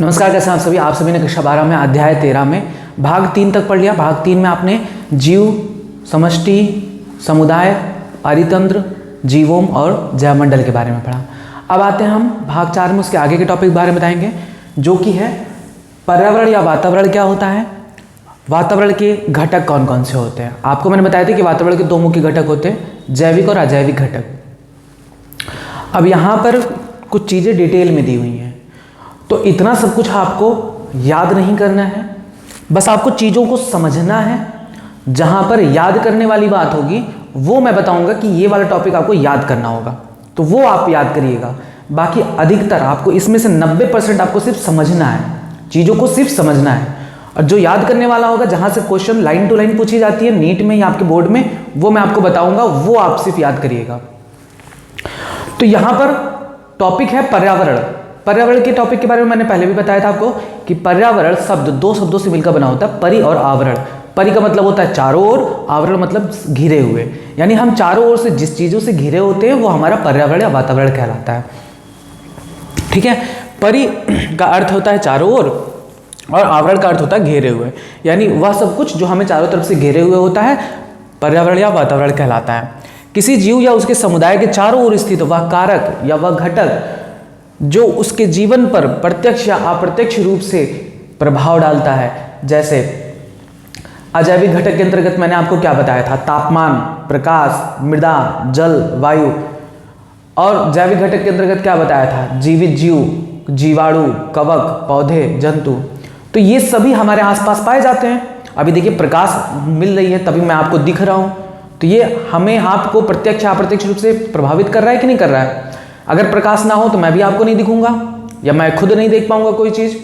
नमस्कार, कैसे हैं आप सभी ने कक्षा 12 में अध्याय 13 में भाग 3 तक पढ़ लिया। भाग 3 में आपने जीव, समष्टि, समुदाय, पारितंत्र, जीवोम और जैवमंडल के बारे में पढ़ा। अब आते हैं हम भाग 4 में, उसके आगे के टॉपिक के बारे में बताएंगे, जो कि है पर्यावरण या वातावरण क्या होता है, वातावरण के घटक कौन कौन से होते हैं। आपको मैंने बताया था कि वातावरण के दो मुख्य घटक होते हैं, जैविक और अजैविक घटक। अब यहाँ पर कुछ चीज़ें डिटेल में दी हुई हैं, तो इतना सब कुछ आपको याद नहीं करना है, बस आपको चीज़ों को समझना है। जहाँ पर याद करने वाली बात होगी वो मैं बताऊंगा कि ये वाला टॉपिक आपको याद करना होगा, तो वो आप याद करिएगा। बाकी अधिकतर आपको इसमें से 90% आपको सिर्फ समझना है, चीज़ों को सिर्फ समझना है। और जो याद करने वाला होगा, जहाँ से क्वेश्चन लाइन टू लाइन पूछी जाती है नीट में या आपके बोर्ड में, वो मैं आपको बताऊंगा, वो आप सिर्फ याद करिएगा। तो यहाँ पर टॉपिक है पर्यावरण। पर्यावरण के टॉपिक के बारे में मैंने पहले भी बताया था आपको कि पर्यावरण शब्द दो शब्दों से मिलकर बना होता है, परि और आवरण। परि का मतलब होता है चारों ओर, आवरण मतलब घिरे हुए, यानी हम चारों ओर से जिस चीज़ों से घिरे होते हैं वो हमारा पर्यावरण या वातावरण कहलाता है। ठीक है, परि का अर्थ होता है चारों ओर और आवरण का अर्थ होता है घेरे हुए, यानी वह सब कुछ जो हमें चारों तरफ से घेरे हुए होता है पर्यावरण या वातावरण कहलाता है। किसी जीव या उसके समुदाय के चारों ओर स्थित वह कारक या वह घटक जो उसके जीवन पर प्रत्यक्ष या अप्रत्यक्ष रूप से प्रभाव डालता है। जैसे अजैविक घटक के अंतर्गत मैंने आपको क्या बताया था, तापमान, प्रकाश, मृदा, जल, वायु। और जैविक घटक के अंतर्गत क्या बताया था, जीवित जीव, जीवाणु, कवक, पौधे, जंतु। तो ये सभी हमारे आसपास पाए जाते हैं। अभी देखिए प्रकाश मिल रही है तभी मैं आपको दिख रहा हूँ, तो ये हमें आपको प्रत्यक्ष अप्रत्यक्ष रूप से प्रभावित कर रहा है कि नहीं कर रहा है। अगर प्रकाश ना हो तो मैं भी आपको नहीं दिखूंगा या मैं खुद नहीं देख पाऊंगा कोई चीज।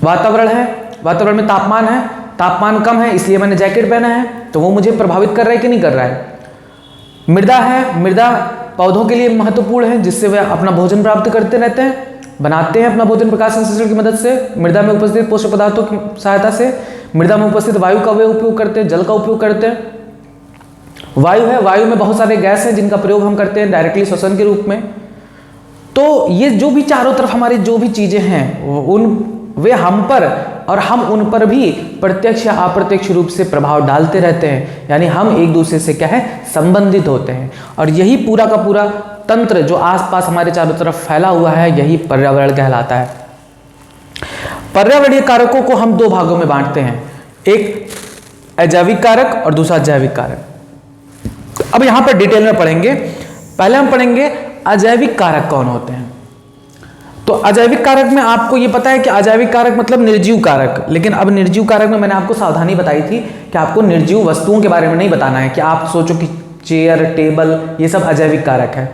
वातावरण है, वातावरण में तापमान है, तापमान कम है इसलिए मैंने जैकेट पहना है, तो वो मुझे प्रभावित कर रहा है कि नहीं कर रहा है। मृदा है, मृदा पौधों के लिए महत्वपूर्ण है, जिससे वे अपना भोजन प्राप्त करते रहते हैं, बनाते हैं अपना भोजन प्रकाश संश्लेषण की मदद से, मृदा में उपस्थित पोषक पदार्थों की सहायता से। मृदा में उपस्थित वायु का वे उपयोग करते हैं, जल का उपयोग करते हैं। वायु है, वायु में बहुत सारे गैस हैं जिनका प्रयोग हम करते हैं डायरेक्टली श्वसन के रूप में। तो ये जो भी चारों तरफ हमारी जो भी चीजें हैं वे हम पर और हम उन पर भी प्रत्यक्ष या अप्रत्यक्ष रूप से प्रभाव डालते रहते हैं, यानी हम एक दूसरे से क्या है संबंधित होते हैं। और यही पूरा का पूरा तंत्र जो आसपास हमारे चारों तरफ फैला हुआ है, यही पर्यावरण कहलाता है। पर्यावरणीय कारकों को हम दो भागों में बांटते हैं, एक अजैविक कारक और दूसरा जैविक कारक। अब यहां पर डिटेल में पढ़ेंगे। पहले हम पढ़ेंगे अजैविक कारक कौन होते हैं। तो अजैविक कारक में आपको यह पता है कि अजैविक कारक मतलब निर्जीव कारक, लेकिन अब निर्जीव कारक में मैंने आपको सावधानी बताई थी कि आपको निर्जीव वस्तुओं के बारे में नहीं बताना है कि आप सोचो कि चेयर, टेबल ये सब अजैविक कारक है।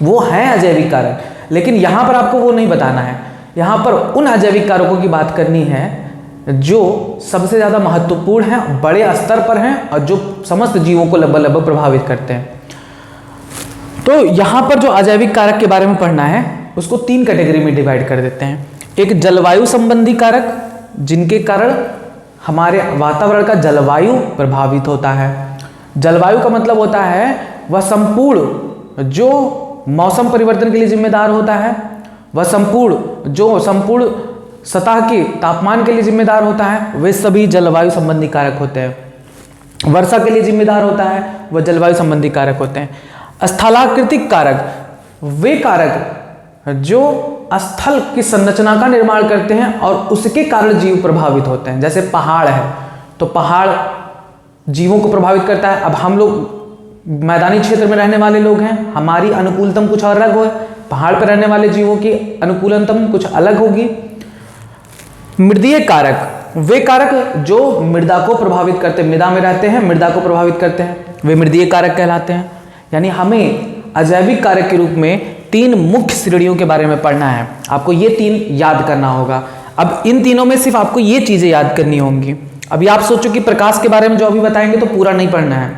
वो है अजैविक कारक, लेकिन यहां पर आपको वो नहीं बताना है। यहां पर उन अजैविक कारकों की बात करनी है जो सबसे ज़्यादा महत्वपूर्ण हैं, बड़े स्तर पर हैं और जो समस्त जीवों को लगभग प्रभावित करते हैं। तो यहाँ पर जो अजैविक कारक के बारे में पढ़ना है उसको 3 कैटेगरी में डिवाइड कर देते हैं। एक जलवायु संबंधी कारक, जिनके कारण हमारे वातावरण का जलवायु प्रभावित होता है। जलवायु का मतलब होता है वह संपूर्ण जो मौसम परिवर्तन के लिए जिम्मेदार होता है, वह संपूर्ण सतह के तापमान के लिए जिम्मेदार होता है, वे सभी जलवायु संबंधी कारक होते हैं। वर्षा के लिए जिम्मेदार होता है, वह जलवायु संबंधी कारक होते हैं। स्थलाकृतिक कारक, वे कारक जो स्थल की संरचना का निर्माण करते हैं और उसके कारण जीव प्रभावित होते हैं। जैसे पहाड़ है, तो पहाड़ जीवों को प्रभावित करता है। अब हम लोग मैदानी क्षेत्र में रहने वाले लोग हैं, हमारी अनुकूलतम कुछ अलग हो, पहाड़ पर रहने वाले जीवों की अनुकूलतम कुछ अलग होगी। मृदीय कारक, वे कारक जो मृदा को प्रभावित करते हैं, मृदा में रहते हैं, मृदा को प्रभावित करते हैं, वे मृदीय कारक कहलाते हैं। यानी हमें अजैविक कारक के रूप में 3 मुख्य श्रेणियों के बारे में पढ़ना है। आपको ये 3 याद करना होगा। अब इन तीनों में सिर्फ आपको ये चीजें याद करनी होंगी। अभी आप सोचो कि प्रकाश के बारे में जो अभी बताएंगे तो पूरा नहीं पढ़ना है,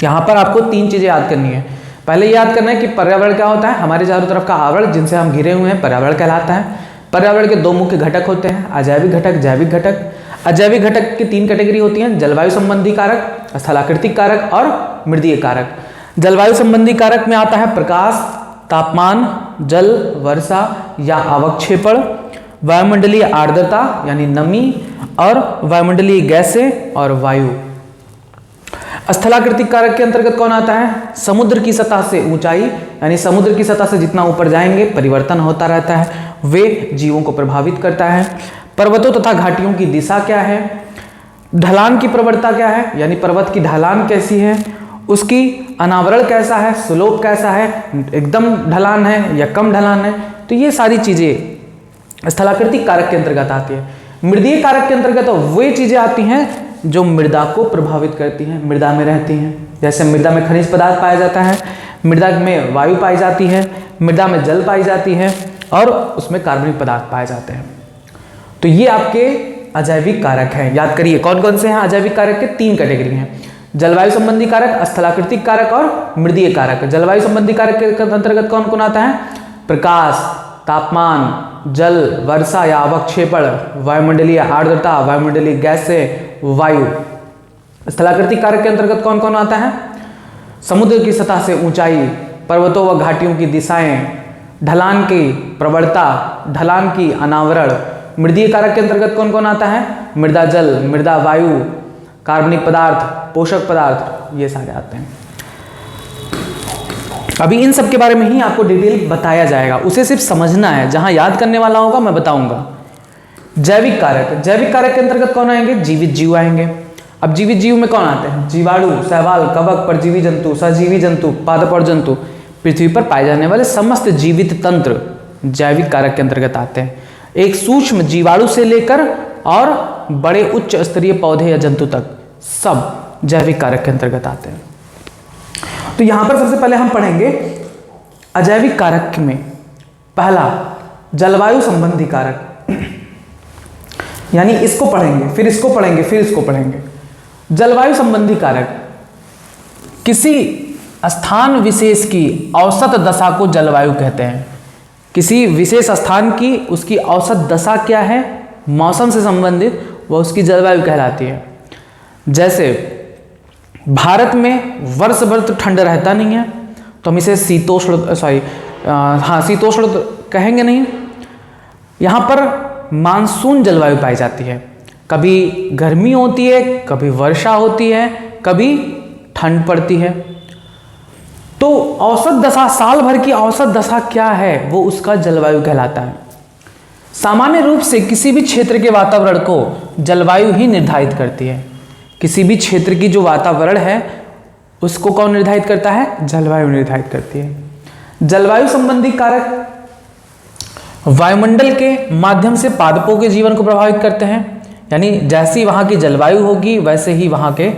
यहाँ पर आपको 3 चीजें याद करनी है। पहले याद करना है कि पर्यावरण क्या होता है, हमारे चारों तरफ का आवरण जिनसे हम घिरे हुए हैं पर्यावरण कहलाता है। पर्यावरण के 2 मुख्य घटक होते हैं, अजैविक घटक, जैविक घटक। अजैविक घटक की 3 कैटेगरी होती हैं, जलवायु संबंधी कारक, स्थलाकृतिक कारक और मृदीय कारक। जलवायु संबंधी कारक में आता है प्रकाश, तापमान, जल, वर्षा, या अवक्षेपण, वायुमंडलीय आर्द्रता यानी नमी, और वायुमंडलीय गैसें और वायु। स्थलाकृतिक कारक के अंतर्गत कौन आता है? समुद्र की सतह से ऊंचाई, यानी समुद्र की सतह से जितना ऊपर जाएंगे परिवर्तन होता रहता है, वे जीवों को प्रभावित करता है। पर्वतों तथा घाटियों की दिशा क्या है, ढलान की प्रवणता क्या है, यानी पर्वत की ढलान कैसी है, उसकी अनावरण कैसा है, स्लोप कैसा है, एकदम ढलान है या कम ढलान है। तो ये सारी चीजें स्थलाकृतिक कारक के अंतर्गत आती है। मृदीय कारक के अंतर्गत वे चीजें आती हैं जो मृदा को प्रभावित करती हैं, मृदा में रहती हैं। जैसे मृदा में खनिज पदार्थ पाया जाता है, मृदा में वायु पाई जाती है, मृदा में जल पाई जाती है और उसमें कार्बनिक पदार्थ पाए जाते हैं। तो ये आपके अजैविक कारक हैं। याद करिए कौन कौन से हैं अजैविक कारक के? 3 कैटेगरी हैं, जलवायु संबंधी कारक, स्थलाकृतिक कारक और मृदीय कारक। जलवायु संबंधी कारक के अंतर्गत कौन कौन आता है? प्रकाश, तापमान, जल, वर्षा या अवक्षेपण, वायुमंडलीय आर्द्रता, वायुमंडलीय गैसें, वायु। स्थलाकृतिक कारक के अंतर्गत कौन कौन आता है? समुद्र की सतह से ऊंचाई, पर्वतों व घाटियों की दिशाएं, ढलान की प्रवणता, ढलान की अनावरण। मृदीय कारक के अंतर्गत कौन कौन आता है? मृदा जल, मृदा वायु, कार्बनिक पदार्थ, पोषक पदार्थ, ये सारे आते हैं। अभी इन सब के बारे में ही आपको डिटेल बताया जाएगा, उसे सिर्फ समझना है। जहां याद करने वाला होगा मैं बताऊंगा। जैविक कारक, जैविक कारक के अंतर्गत कौन आएंगे? जीवित जीव आएंगे। अब जीवित जीव में कौन आते हैं? जीवाणु, शैवाल, कवक, परजीवी जंतु, सहजीवी जंतु, पादप और जंतु, पृथ्वी पर पाए जाने वाले समस्त जीवित तंत्र जैविक कारक के अंतर्गत आते हैं। एक सूक्ष्म जीवाणु से लेकर और बड़े उच्च स्तरीय पौधे या जंतु तक सब जैविक कारक के अंतर्गत आते हैं। तो यहां पर सबसे पहले हम पढ़ेंगे अजैविक कारक में पहला जलवायु संबंधी कारक, यानी इसको पढ़ेंगे, फिर इसको पढ़ेंगे, फिर इसको पढ़ेंगे। जलवायु संबंधी कारक किसी स्थान विशेष की औसत दशा को जलवायु कहते हैं। किसी विशेष स्थान की उसकी औसत दशा क्या है, मौसम से संबंधित, वह उसकी जलवायु कहलाती है। जैसे भारत में वर्ष भर तो ठंड रहता नहीं है, तो हम इसे शीतोष्ण शीतोष्ण कहेंगे नहीं। यहाँ पर मानसून जलवायु पाई जाती है, कभी गर्मी होती है, कभी वर्षा होती है, कभी ठंड पड़ती है। तो औसत दशा, साल भर की औसत दशा क्या है, वो उसका जलवायु कहलाता है। सामान्य रूप से किसी भी क्षेत्र के वातावरण को जलवायु ही निर्धारित करती है। किसी भी क्षेत्र की जो वातावरण है उसको कौन निर्धारित करता है? जलवायु निर्धारित करती है। जलवायु संबंधी कारक वायुमंडल के माध्यम से पादपों के जीवन को प्रभावित करते हैं, यानी जैसी वहाँ की जलवायु होगी वैसे ही वहाँ के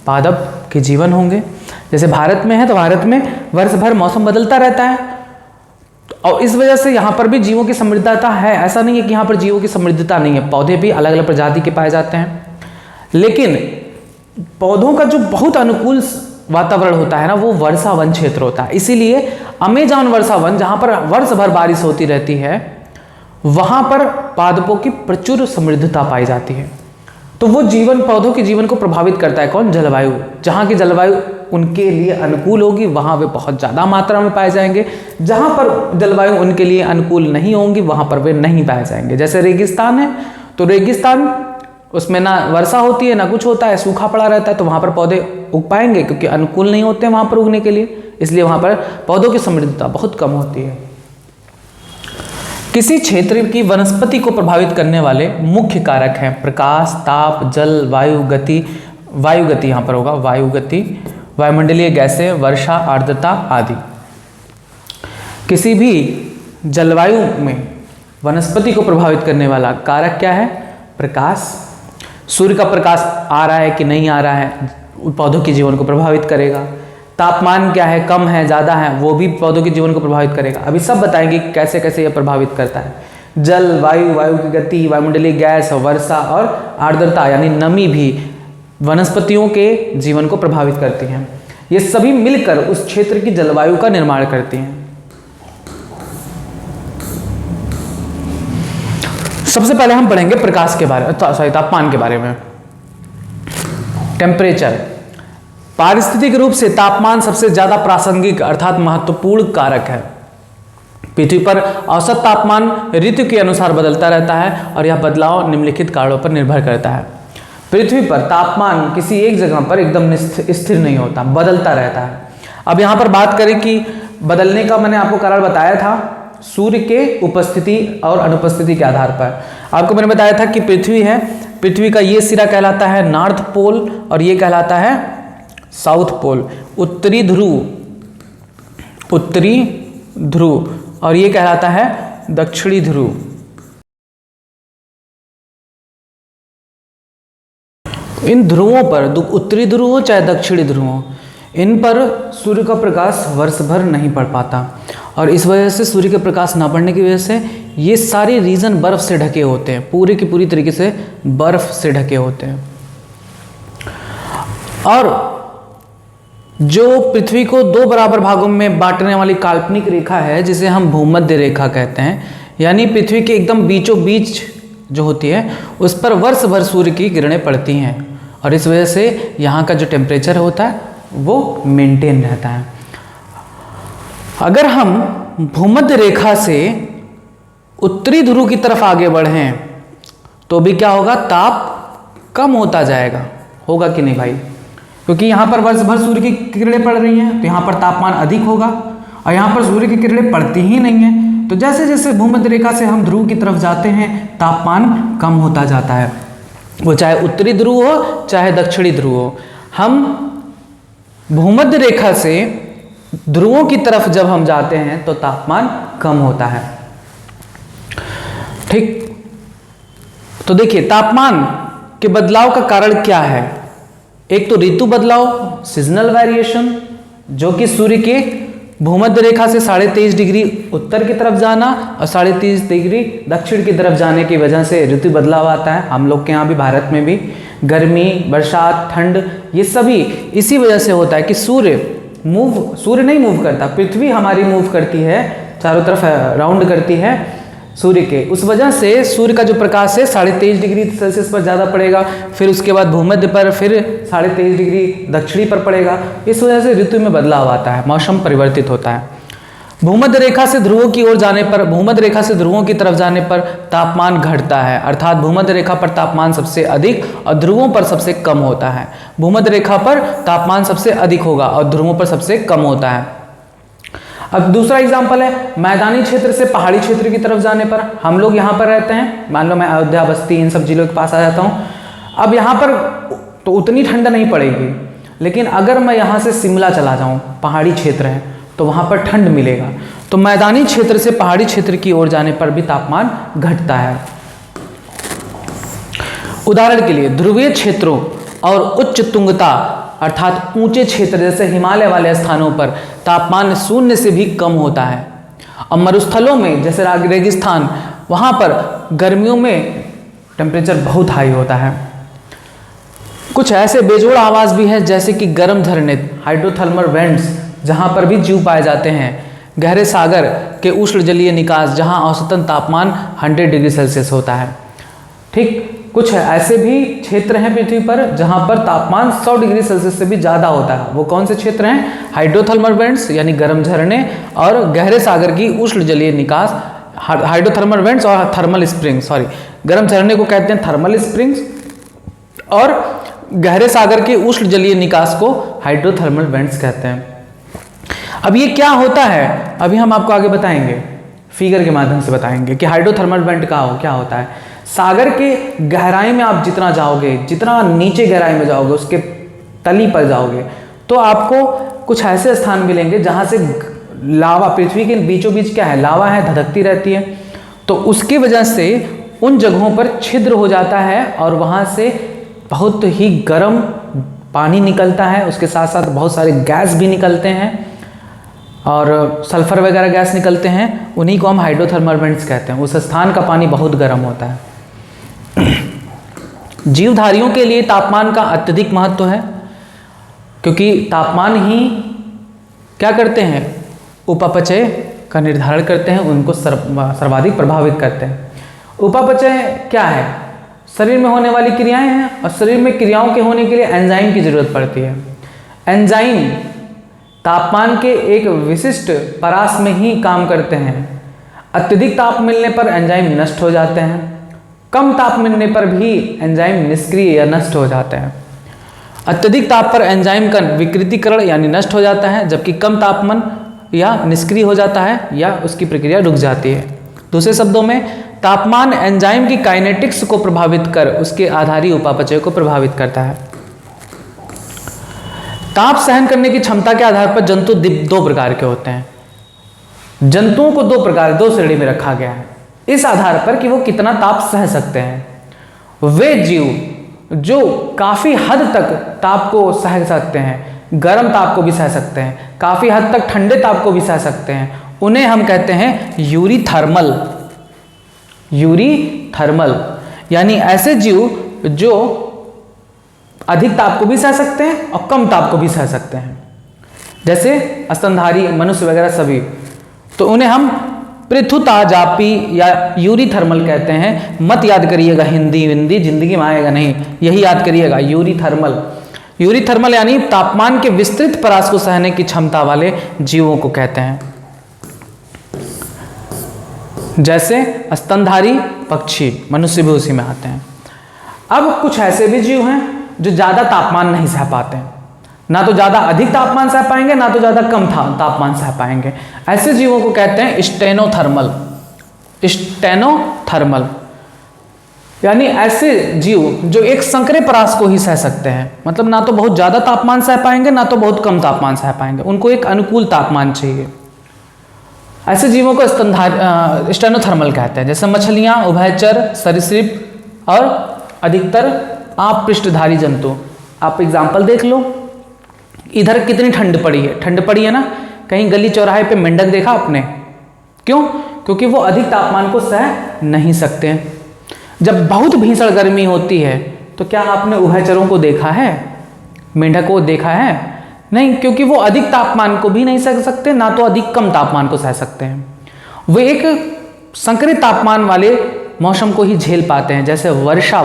पादप के जीवन होंगे। जैसे भारत में है तो भारत में वर्ष भर मौसम बदलता रहता है और इस वजह से यहाँ पर भी जीवों की समृद्धता है। ऐसा नहीं है कि यहाँ पर जीवों की समृद्धता नहीं है, पौधे भी अलग अलग प्रजाति के पाए जाते हैं। लेकिन पौधों का जो बहुत अनुकूल वातावरण होता है ना, वो वर्षा वन क्षेत्र होता है। इसीलिए अमेज़न वर्षा वन, जहाँ पर वर्ष भर बारिश होती रहती है, वहाँ पर पादपों की प्रचुर समृद्धता पाई जाती है। तो वो जीवन, पौधों के जीवन को प्रभावित करता है कौन? जलवायु। जहाँ की जलवायु उनके लिए अनुकूल होगी वहाँ वे बहुत ज़्यादा मात्रा में पाए जाएंगे, जहाँ पर जलवायु उनके लिए अनुकूल नहीं होंगी वहाँ पर वे नहीं पाए जाएंगे। जैसे रेगिस्तान है तो रेगिस्तान, उसमें ना वर्षा होती है ना कुछ होता है, सूखा पड़ा रहता है, तो वहाँ पर पौधे उग पाएंगे क्योंकि अनुकूल नहीं होते हैं वहाँ पर उगने के लिए, इसलिए वहाँ पर पौधों की समृद्धता बहुत कम होती है। किसी क्षेत्र की वनस्पति को प्रभावित करने वाले मुख्य कारक हैं प्रकाश, ताप, जल, वायु गति, वायु गति यहाँ पर होगा, वायु गति, वायुमंडलीय गैसें, वर्षा, आर्द्रता आदि। किसी भी जलवायु में वनस्पति को प्रभावित करने वाला कारक क्या है? प्रकाश। सूर्य का प्रकाश आ रहा है कि नहीं आ रहा है, पौधों के जीवन को प्रभावित करेगा। तापमान क्या है, कम है, ज़्यादा है, वो भी पौधों के जीवन को प्रभावित करेगा। अभी सब बताएंगे कैसे कैसे यह प्रभावित करता है। जल, वायु, वायु की गति, वायुमंडलीय गैस, वर्षा और आर्द्रता यानी नमी भी वनस्पतियों के जीवन को प्रभावित करती हैं। ये सभी मिलकर उस क्षेत्र की जलवायु का निर्माण करती हैं। सबसे पहले हम पढ़ेंगे प्रकाश के बारे में, तापमान के बारे में। टेम्परेचर, पारिस्थितिक रूप से तापमान सबसे ज्यादा प्रासंगिक अर्थात महत्वपूर्ण कारक है। पृथ्वी पर औसत तापमान ऋतु के अनुसार बदलता रहता है और यह बदलाव निम्नलिखित कारणों पर निर्भर करता है। पृथ्वी पर तापमान किसी एक जगह पर एकदम स्थिर नहीं होता, बदलता रहता है। अब यहाँ पर बात करें कि बदलने का मैंने आपको कारण बताया था सूर्य के उपस्थिति और अनुपस्थिति के आधार पर। आपको मैंने बताया था कि पृथ्वी है, पृथ्वी का ये सिरा कहलाता है नॉर्थ पोल और ये कहलाता है साउथ पोल, उत्तरी ध्रुव और ये कहलाता है दक्षिणी ध्रुव। इन ध्रुवों पर, उत्तरी ध्रुव हो चाहे दक्षिणी ध्रुव हो, इन पर सूर्य का प्रकाश वर्ष भर नहीं पड़ पाता और इस वजह से सूर्य के प्रकाश ना पड़ने की वजह से ये सारे रीजन बर्फ से ढके होते हैं, पूरे की पूरी तरीके से बर्फ से ढके होते हैं। और जो पृथ्वी को दो बराबर भागों में बांटने वाली काल्पनिक रेखा है जिसे हम भूमध्य रेखा कहते हैं, यानी पृथ्वी के एकदम बीचों बीच जो होती है उस पर वर्ष भर सूर्य की किरणें पड़ती हैं और इस वजह से यहाँ का जो टेम्परेचर होता है वो मेंटेन रहता है। अगर हम भूमध्य रेखा से उत्तरी ध्रुव की तरफ आगे बढ़ें तो भी क्या होगा, ताप कम होता जाएगा, होगा कि नहीं भाई? क्योंकि यहाँ पर वर्ष भर सूर्य की किरणें पड़ रही हैं तो यहाँ पर तापमान अधिक होगा और यहाँ पर सूर्य की किरणें पड़ती ही नहीं हैं, तो जैसे जैसे भूमध्य रेखा से हम ध्रुव की तरफ जाते हैं तापमान कम होता जाता है, वो चाहे उत्तरी ध्रुव हो चाहे दक्षिणी ध्रुव हो। हम भूमध्य रेखा से ध्रुवों की तरफ जब हम जाते हैं तो तापमान कम होता है। ठीक, तो देखिए तापमान के बदलाव का कारण क्या है? एक तो ऋतु बदलाव, सीजनल वेरिएशन, जो कि सूर्य के भूमध्य रेखा से 23.5 डिग्री उत्तर की तरफ जाना और 23.5 डिग्री दक्षिण की तरफ जाने की वजह से ऋतु बदलाव आता है। हम लोग के यहाँ भी, भारत में भी गर्मी, बरसात, ठंड, ये सभी इसी वजह से होता है कि सूर्य नहीं मूव करता, पृथ्वी हमारी मूव करती है, चारों तरफ राउंड करती है सूर्य के। उस वजह से सूर्य का जो प्रकाश है 23.5 डिग्री सेल्सियस पर ज़्यादा पड़ेगा, फिर उसके बाद भूमध्य पर फिर 23.5 डिग्री दक्षिणी पर पड़ेगा। इस वजह से ऋतु में बदलाव आता है, मौसम परिवर्तित होता है। भूमध्य रेखा से ध्रुवों की ओर जाने पर, भूमध्य रेखा से ध्रुवों की तरफ जाने पर तापमान घटता है, अर्थात भूमध्य रेखा पर तापमान सबसे अधिक और ध्रुवों पर सबसे कम होता है। भूमध्य रेखा पर तापमान सबसे अधिक होगा और ध्रुवों पर सबसे कम होता है। अब दूसरा एग्जाम्पल है मैदानी क्षेत्र से पहाड़ी क्षेत्र की तरफ जाने पर। हम लोग यहाँ पर रहते हैं, मान लो मैं अयोध्या, बस्ती, इन सब जिलों के पास आ जाता हूँ। अब यहाँ पर तो उतनी ठंड नहीं पड़ेगी, लेकिन अगर मैं यहाँ से शिमला चला जाऊँ, पहाड़ी क्षेत्र है, तो वहाँ पर ठंड मिलेगा। तो मैदानी क्षेत्र से पहाड़ी क्षेत्र की ओर जाने पर भी तापमान घटता है। उदाहरण के लिए ध्रुवीय क्षेत्रों और उच्च तुंगता अर्थात ऊंचे क्षेत्र जैसे हिमालय वाले स्थानों पर तापमान 0 से भी कम होता है। और मरुस्थलों में जैसे रेगिस्तान, वहाँ पर गर्मियों में टेम्परेचर बहुत हाई होता है। कुछ ऐसे बेजोड़ आवास भी हैं जैसे कि गर्म झरने, हाइड्रोथर्मल वेंट्स, जहाँ पर भी जीव पाए जाते हैं। गहरे सागर के उष्ण जलीय निकास, जहाँ औसतन तापमान 100 डिग्री सेल्सियस होता है। ठीक, कुछ ऐसे भी क्षेत्र हैं पृथ्वी पर जहाँ पर तापमान 100 डिग्री सेल्सियस से भी ज़्यादा होता है। वो कौन से क्षेत्र हैं? हाइड्रोथर्मल वेंट्स यानी गर्म झरने और गहरे सागर की उष्ण जलीय निकास। हाइड्रोथर्मल वेंट्स और थर्मल स्प्रिंग्स, गर्म झरने को कहते हैं थर्मल स्प्रिंग्स और गहरे सागर के उष्ण जलीय निकास को हाइड्रोथर्मल वेंट्स कहते हैं। अब ये क्या होता है, अभी हम आपको आगे बताएंगे, फिगर के माध्यम से बताएंगे कि हाइड्रोथर्मल वेंट क्या होता है। सागर के गहराई में आप जितना जाओगे, जितना नीचे गहराई में जाओगे, उसके तली पर जाओगे, तो आपको कुछ ऐसे स्थान मिलेंगे जहाँ से लावा, पृथ्वी के बीचों बीच क्या है, लावा है, धधकती रहती है। तो उसकी वजह से उन जगहों पर छिद्र हो जाता है और वहाँ से बहुत ही गर्म पानी निकलता है, उसके साथ साथ बहुत सारे गैस भी निकलते हैं और सल्फर वगैरह गैस निकलते हैं। उन्हीं को हम हाइड्रोथर्मल वेंट्स कहते हैं। उस स्थान का पानी बहुत गर्म होता है। जीवधारियों के लिए तापमान का अत्यधिक महत्व है, क्योंकि तापमान ही क्या करते हैं, उपापचय का निर्धारण करते हैं, उनको सर्वाधिक प्रभावित करते हैं। उपापचय क्या है? शरीर में होने वाली क्रियाएं हैं और शरीर में क्रियाओं के होने के लिए एंजाइम की जरूरत पड़ती है। एंजाइम तापमान के एक विशिष्ट परास में ही काम करते हैं। अत्यधिक ताप मिलने पर एंजाइम नष्ट हो जाते हैं, कम ताप मिलने पर भी एंजाइम निष्क्रिय या नष्ट हो जाते हैं। अत्यधिक ताप पर एंजाइम का विकृतीकरण यानी नष्ट हो जाता है, जबकि कम तापमान या निष्क्रिय हो जाता है या उसकी प्रक्रिया रुक जाती है। दूसरे शब्दों में तापमान एंजाइम की काइनेटिक्स को प्रभावित कर उसके आधारी उपापचय को प्रभावित करता है। ताप सहन करने की क्षमता के आधार पर जंतु दो प्रकार के होते हैं। जंतुओं को दो श्रेणी में रखा गया है इस आधार पर कि वो कितना ताप सह सकते हैं। वे जीव जो काफी हद तक ताप को सह सकते हैं, गर्म ताप को भी सह सकते हैं, काफी हद तक ठंडे ताप को भी सह सकते हैं, उन्हें हम कहते हैं यूरीथर्मल। यूरीथर्मल यानी ऐसे जीव जो अधिक ताप को भी सह सकते हैं और कम ताप को भी सह सकते हैं, जैसे स्तनधारी मनुष्य वगैरह सभी, तो उन्हें हम पृथुताजापी या यूरीथर्मल कहते हैं। मत याद करिएगा, हिंदी जिंदगी में आएगा नहीं, यही याद करिएगा यूरीथर्मल। यूरीथर्मल यानी तापमान के विस्तृत परास को सहने की क्षमता वाले जीवों को कहते हैं, जैसे स्तनधारी पक्षी, मनुष्य भी उसी में आते हैं। अब कुछ ऐसे भी जीव हैं जो ज्यादा तापमान नहीं सह पाते हैं, ना तो ज्यादा अधिक तापमान सह पाएंगे ना तो ज्यादा कम तापमान सह पाएंगे। ऐसे जीवों को कहते हैं स्टेनोथर्मल। स्टेनोथर्मल यानी ऐसे जीव जो एक संकरे परास को ही सह सकते हैं, मतलब ना तो बहुत ज्यादा तापमान सह पाएंगे ना तो बहुत कम तापमान सह पाएंगे, उनको एक अनुकूल तापमान चाहिए। ऐसे जीवों को स्टेनोथर्मल कहते हैं, जैसे मछलियां, उभयचर, सरीसृप और अधिकतर आप पृष्ठधारी जंतु। आप एग्जाम्पल देख लो, इधर कितनी ठंड पड़ी है ना। कहीं गली चौराहे पे मेंढक देखा आपने? क्यों? क्योंकि वो अधिक तापमान को सह नहीं सकते हैं। जब बहुत भीषण गर्मी होती है तो क्या आपने उभयचरों को देखा है, मेंढक को देखा है? नहीं, क्योंकि वो अधिक तापमान को भी नहीं सह सकते ना तो अधिक कम तापमान को सह सकते हैं। वो एक संकरित तापमान वाले मौसम को ही झेल पाते हैं, जैसे वर्षा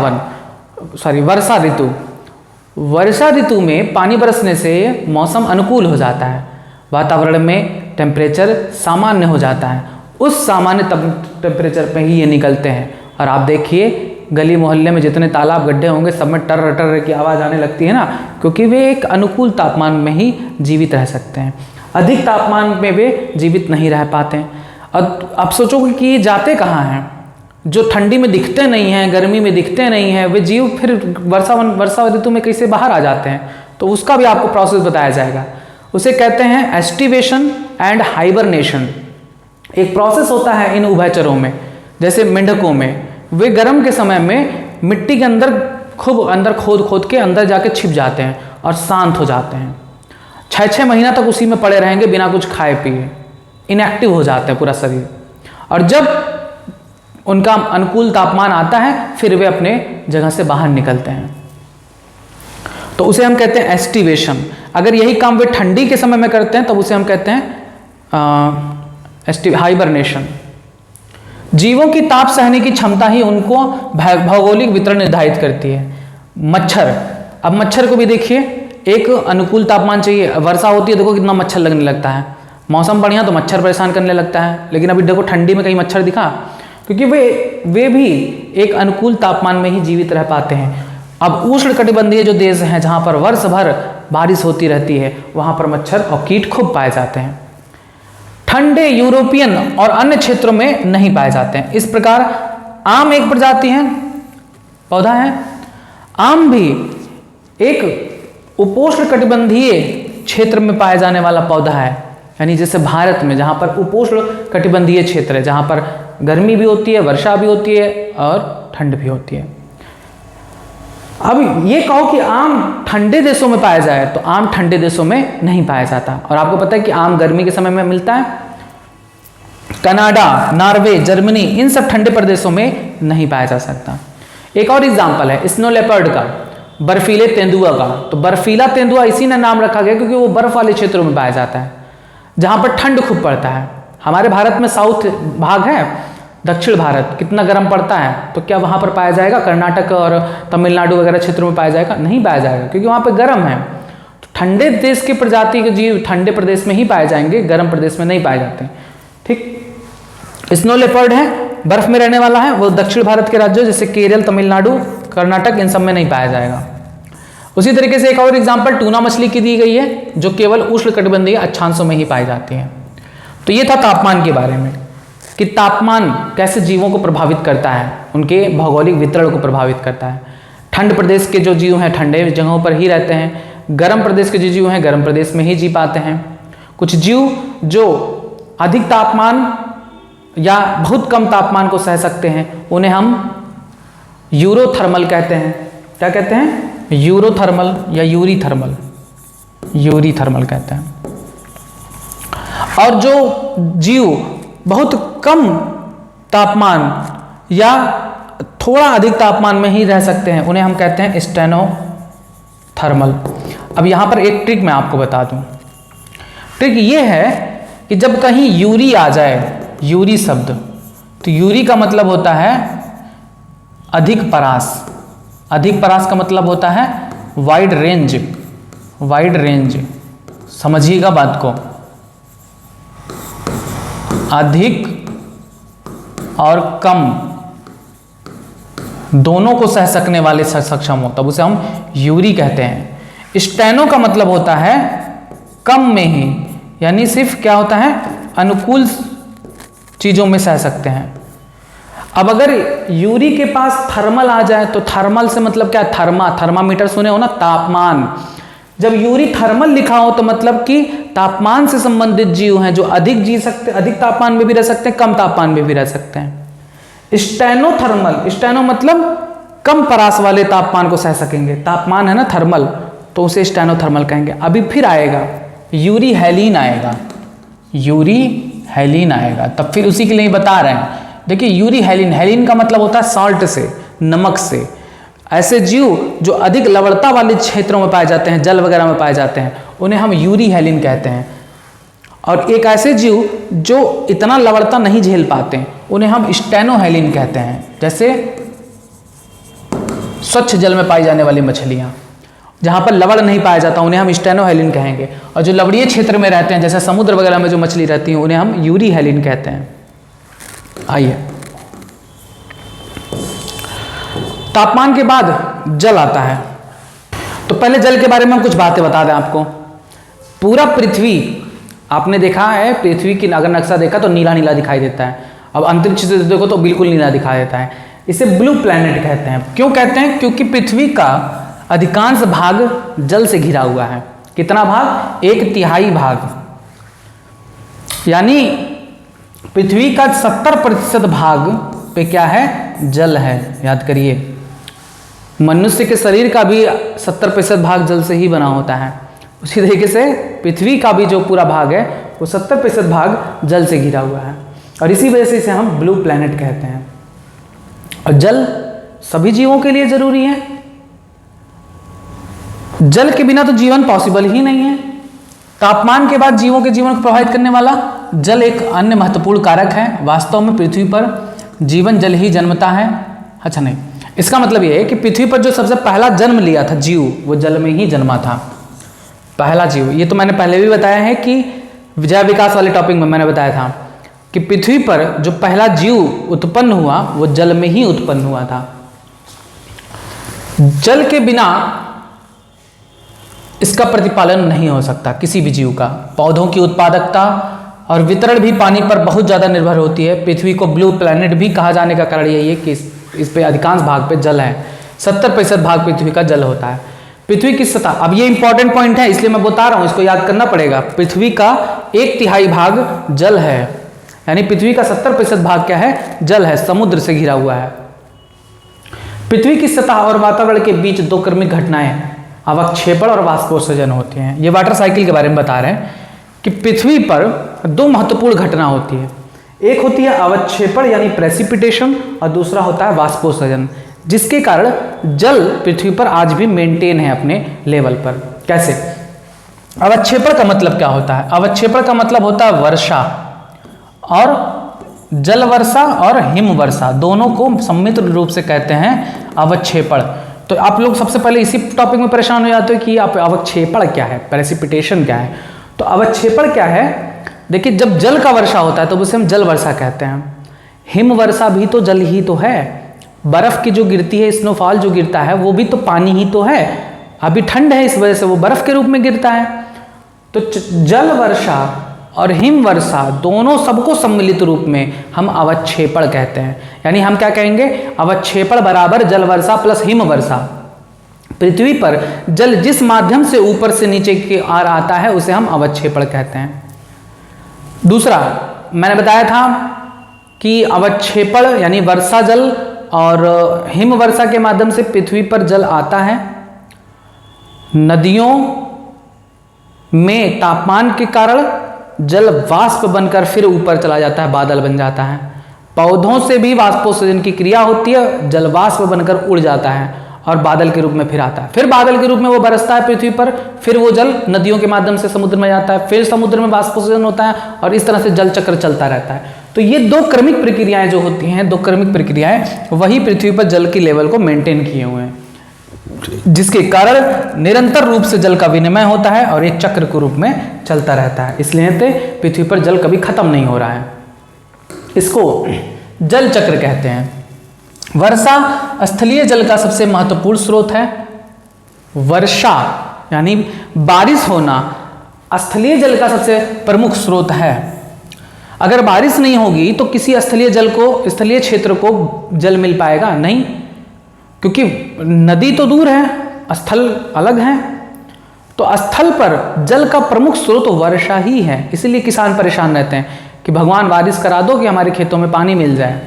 ऋतु। वर्षा ऋतु में पानी बरसने से मौसम अनुकूल हो जाता है, वातावरण में टेम्परेचर सामान्य हो जाता है। उस सामान्य टेम्परेचर पे ही ये निकलते हैं। और आप देखिए गली मोहल्ले में जितने तालाब गड्ढे होंगे सब में टर टर की आवाज़ आने लगती है ना, क्योंकि वे एक अनुकूल तापमान में ही जीवित रह सकते हैं। अधिक तापमान में वे जीवित नहीं रह पाते हैं। और आप सोचोगे कि ये जाते कहाँ हैं? जो ठंडी में दिखते नहीं हैं, गर्मी में दिखते नहीं हैं, वे जीव फिर वर्षा ऋतु में कैसे बाहर आ जाते हैं? तो उसका भी आपको प्रोसेस बताया जाएगा। उसे कहते हैं एस्टिवेशन एंड हाइबरनेशन। एक प्रोसेस होता है इन उभयचरों में, जैसे मेंढकों में, वे गर्म के समय में मिट्टी के अंदर खूब अंदर खोद के अंदर जाके छिप जाते हैं और शांत हो जाते हैं। 6 महीना तक उसी में पड़े रहेंगे बिना कुछ खाए पिए, इनएक्टिव हो जाते हैं पूरा शरीर। और जब उनका अनुकूल तापमान आता है फिर वे अपने जगह से बाहर निकलते हैं, तो उसे हम कहते हैं एस्टिवेशन। अगर यही काम वे ठंडी के समय में करते हैं तब उसे हम कहते हैं हाइबरनेशन। जीवों की ताप सहने की क्षमता ही उनको भौगोलिक वितरण निर्धारित करती है। मच्छर, अब मच्छर को भी देखिए, एक अनुकूल तापमान चाहिए। वर्षा होती है, देखो कितना मच्छर लगने लगता है। मौसम बढ़िया तो मच्छर परेशान करने लगता है, लेकिन अभी देखो ठंडी में कहीं मच्छर दिखा? क्योंकि वे भी एक अनुकूल तापमान में ही जीवित रह पाते हैं। अब उष्णकटिबंधीय जो देश हैं जहाँ पर वर्ष भर बारिश होती रहती है, वहाँ पर मच्छर और कीट खूब पाए जाते हैं। ठंडे यूरोपियन और अन्य क्षेत्रों में नहीं पाए जाते हैं। इस प्रकार आम एक प्रजाति है, पौधा है। आम भी एक उपोष्णकटिबंधीय क्षेत्र में पाए जाने वाला पौधा है, यानी जैसे भारत में जहाँ पर उपोष्णकटिबंधीय क्षेत्र है, जहाँ पर गर्मी भी होती है, वर्षा भी होती है और ठंड भी होती है। अब ये कहो कि आम ठंडे देशों में पाया जाए, तो आम ठंडे देशों में नहीं पाया जाता। और आपको पता है कि आम गर्मी के समय में मिलता है। कनाडा, नॉर्वे, जर्मनी, इन सब ठंडे प्रदेशों में नहीं पाया जा सकता। एक और एग्जाम्पल है स्नो लेपर्ड का, बर्फीले तेंदुआ का। तो बर्फीला तेंदुआ इसी ने नाम रखा गया क्योंकि वो बर्फ वाले क्षेत्रों में पाया जाता है, जहाँ पर ठंड खूब पड़ता है। हमारे भारत में साउथ भाग है, दक्षिण भारत कितना गर्म पड़ता है, तो क्या वहाँ पर पाया जाएगा? कर्नाटक और तमिलनाडु वगैरह क्षेत्रों में पाया जाएगा? नहीं पाया जाएगा, क्योंकि वहाँ पर गर्म है। तो ठंडे देश की प्रजाति के जीव ठंडे प्रदेश में ही पाए जाएंगे, गर्म प्रदेश में नहीं पाए जाते। ठीक, स्नो लेपर्ड है, बर्फ में रहने वाला है, वो दक्षिण भारत के राज्यों जैसे केरल, तमिलनाडु, कर्नाटक, इन सब में नहीं पाया जाएगा। उसी तरीके से एक और एग्जांपल टूना मछली की दी गई है, जो केवल उष्णकटिबंधीय अक्षांशों में ही पाई जाती है। तो ये था तापमान के बारे में कि तापमान कैसे जीवों को प्रभावित करता है, उनके भौगोलिक वितरण को प्रभावित करता है। ठंड प्रदेश के जो जीव हैं ठंडे जगहों पर ही रहते हैं, गर्म प्रदेश के जो जीव हैं गर्म प्रदेश में ही जी पाते हैं। कुछ जीव जो अधिक तापमान या बहुत कम तापमान को सह सकते हैं, उन्हें हम यूरोथर्मल कहते हैं। क्या कहते हैं? यूरोथर्मल या यूरीथर्मल, यूरीथर्मल कहते हैं। और जो जीव बहुत कम तापमान या थोड़ा अधिक तापमान में ही रह सकते हैं, उन्हें हम कहते हैं स्टेनोथर्मल। अब यहां पर एक ट्रिक मैं आपको बता दूं। ट्रिक ये है कि जब कहीं यूरी आ जाए, यूरी शब्द, तो यूरी का मतलब होता है अधिक परास। अधिक परास का मतलब होता है वाइड रेंज, वाइड रेंज। समझिएगा बात को, अधिक और कम दोनों को सह सकने वाले सक्षम हो, तब उसे हम यूरी कहते हैं। स्टेनो का मतलब होता है कम में ही, यानी सिर्फ क्या होता है, अनुकूल चीजों में सह सकते हैं। अब अगर यूरी के पास थर्मल आ जाए, तो थर्मल से मतलब क्या? थर्मामीटर सुने हो ना, तापमान। जब यूरी थर्मल लिखा हो तो मतलब कि तापमान से संबंधित जीव हैं जो अधिक जी सकते, अधिक तापमान में भी रह सकते हैं, कम तापमान में भी रह सकते हैं। स्टेनोथर्मल, स्टेनो मतलब कम परास वाले तापमान को सह सकेंगे। तापमान है ना थर्मल, तो उसे स्टेनोथर्मल कहेंगे। अभी फिर आएगा यूरी हैलीन आएगा, यूरी हैलीन आएगा, तब फिर उसी के लिए बता रहे हैं। देखिए यूरी हैलीन, हैलीन का मतलब होता है सॉल्ट से, नमक से। ऐसे जीव जो अधिक लवणता वाले क्षेत्रों में पाए जाते हैं, जल वगैरह में पाए जाते हैं, उन्हें हम यूरी हैलीन कहते हैं। और एक ऐसे जीव जो इतना लवणता नहीं झेल पाते, उन्हें हम स्टेनोहैलीन कहते हैं। जैसे स्वच्छ जल में पाई जाने वाली मछलियां, जहां पर लवण नहीं पाया जाता, उन्हें हम स्टेनोहैलीन कहेंगे। और जो लवणीय क्षेत्र में रहते हैं, जैसे समुद्र वगैरह में जो मछली रहती हैं, उन्हें हम यूरी हैलीन कहते हैं। आइए, तापमान के बाद जल आता है। तो पहले जल के बारे में हम कुछ बातें बता दें आपको। पूरा पृथ्वी, आपने देखा है पृथ्वी की अगर नक्शा देखा तो नीला नीला दिखाई देता है। अब अंतरिक्ष से देखो तो बिल्कुल नीला दिखाई देता है। इसे ब्लू प्लैनेट कहते हैं। क्यों कहते हैं? क्योंकि पृथ्वी का अधिकांश भाग जल से घिरा हुआ है। कितना भाग? 1/3 भाग, यानी पृथ्वी का 70% भाग पे क्या है? जल है। याद करिए, मनुष्य के शरीर का भी 70% भाग जल से ही बना होता है। उसी तरीके से पृथ्वी का भी जो पूरा भाग है वो 70% भाग जल से घिरा हुआ है, और इसी वजह से इसे हम ब्लू प्लैनेट कहते हैं। और जल सभी जीवों के लिए जरूरी है। जल के बिना तो जीवन पॉसिबल ही नहीं है। तापमान के बाद जीवों के जीवन को प्रभावित करने वाला जल एक अन्य महत्वपूर्ण कारक है। वास्तव में पृथ्वी पर जीवन जल ही जन्मता है। अच्छा नहीं, इसका मतलब यह है कि पृथ्वी पर जो सबसे पहला जन्म लिया था जीव, वो जल में ही जन्मा था। पहला जीव, ये तो मैंने पहले भी बताया है कि जैव विकास वाले टॉपिक में मैंने बताया था कि पृथ्वी पर जो पहला जीव उत्पन्न हुआ वो जल में ही उत्पन्न हुआ था। जल के बिना इसका प्रतिपालन नहीं हो सकता किसी भी जीव का। पौधों की उत्पादकता और वितरण भी पानी पर बहुत ज़्यादा निर्भर होती है। पृथ्वी को ब्लू प्लैनेट भी कहा जाने का कारण यही है कि इस पे अधिकांश भाग पे जल है। 70% भाग पृथ्वी का जल होता है। पृथ्वी की सतह, अब ये इंपॉर्टेंट पॉइंट है इसलिए मैं बता रहा हूं, इसको याद करना पड़ेगा। पृथ्वी का 1/3 भाग जल है, यानी पृथ्वी का 70% भाग क्या है? जल है, समुद्र से घिरा हुआ है। पृथ्वी की सतह और वातावरण के बीच 2 क्रमिक घटनाएं अवक्षेपण और वाष्पोत्सर्जन होती हैं। ये वाटर साइकिल के बारे में बता रहे हैं कि पृथ्वी पर 2 महत्वपूर्ण घटना होती है। एक होती है अवक्षेपण यानी प्रेसिपिटेशन, और दूसरा होता है वाष्पोत्सर्जन, जिसके कारण जल पृथ्वी पर आज भी मेंटेन है अपने लेवल पर। कैसे? अवक्षेपण का मतलब क्या होता है? अवक्षेपण का मतलब होता है वर्षा, और जल वर्षा और हिम वर्षा दोनों को सम्मिलित रूप से कहते हैं अवक्षेपण। तो आप लोग सबसे पहले इसी टॉपिक में परेशान हो जाते हो कि आप अवक्षेपण क्या है, प्रेसिपिटेशन क्या है। तो अवक्षेपण क्या है? देखिए, जब जल का वर्षा होता है तो उसे हम जल वर्षा कहते हैं, हिमवर्षा भी तो जल ही तो है, बर्फ की जो गिरती है, स्नोफॉल जो गिरता है वो भी तो पानी ही तो है। अभी ठंड है इस वजह से वो बर्फ के रूप में गिरता है। तो जल वर्षा और हिम वर्षा दोनों सबको सम्मिलित रूप में हम अवक्षेपण कहते हैं। यानी हम क्या कहेंगे, अवक्षेपण बराबर जल वर्षा प्लस हिम वर्षा। पृथ्वी पर जल जिस माध्यम से ऊपर से नीचे की ओर आता है उसे हम अवक्षेपण कहते हैं। दूसरा मैंने बताया था कि अवक्षेपण यानी वर्षा जल और हिम वर्षा के माध्यम से पृथ्वी पर जल आता है। नदियों में तापमान के कारण जल वाष्प बनकर फिर ऊपर चला जाता है, बादल बन जाता है। पौधों से भी वाष्पोत्सर्जन की क्रिया होती है, जल वाष्प बनकर उड़ जाता है और बादल के रूप में फिर आता है। फिर बादल के रूप में वो बरसता है पृथ्वी पर, फिर वो जल नदियों के माध्यम से समुद्र में जाता है, फिर समुद्र में वाष्पोत्सर्जन होता है और इस तरह से जल चक्र चलता रहता है। तो ये दो क्रमिक प्रक्रियाएं जो होती हैं, दो क्रमिक प्रक्रियाएं, वही पृथ्वी पर जल की लेवल को मेंटेन किए हुए हैं, जिसके कारण निरंतर रूप से जल का विनिमय होता है और एक चक्र के रूप में चलता रहता है। इसलिए पृथ्वी पर जल कभी खत्म नहीं हो रहा है। इसको जल चक्र कहते हैं। वर्षा स्थलीय जल का सबसे महत्वपूर्ण स्रोत है। वर्षा यानी बारिश होना स्थलीय जल का सबसे प्रमुख स्रोत है। अगर बारिश नहीं होगी तो किसी स्थलीय जल को, स्थलीय क्षेत्र को जल मिल पाएगा नहीं, क्योंकि नदी तो दूर है, स्थल अलग है। तो स्थल पर जल का प्रमुख स्रोत वर्षा ही है। इसीलिए किसान परेशान रहते हैं कि भगवान बारिश करा दो कि हमारे खेतों में पानी मिल जाए।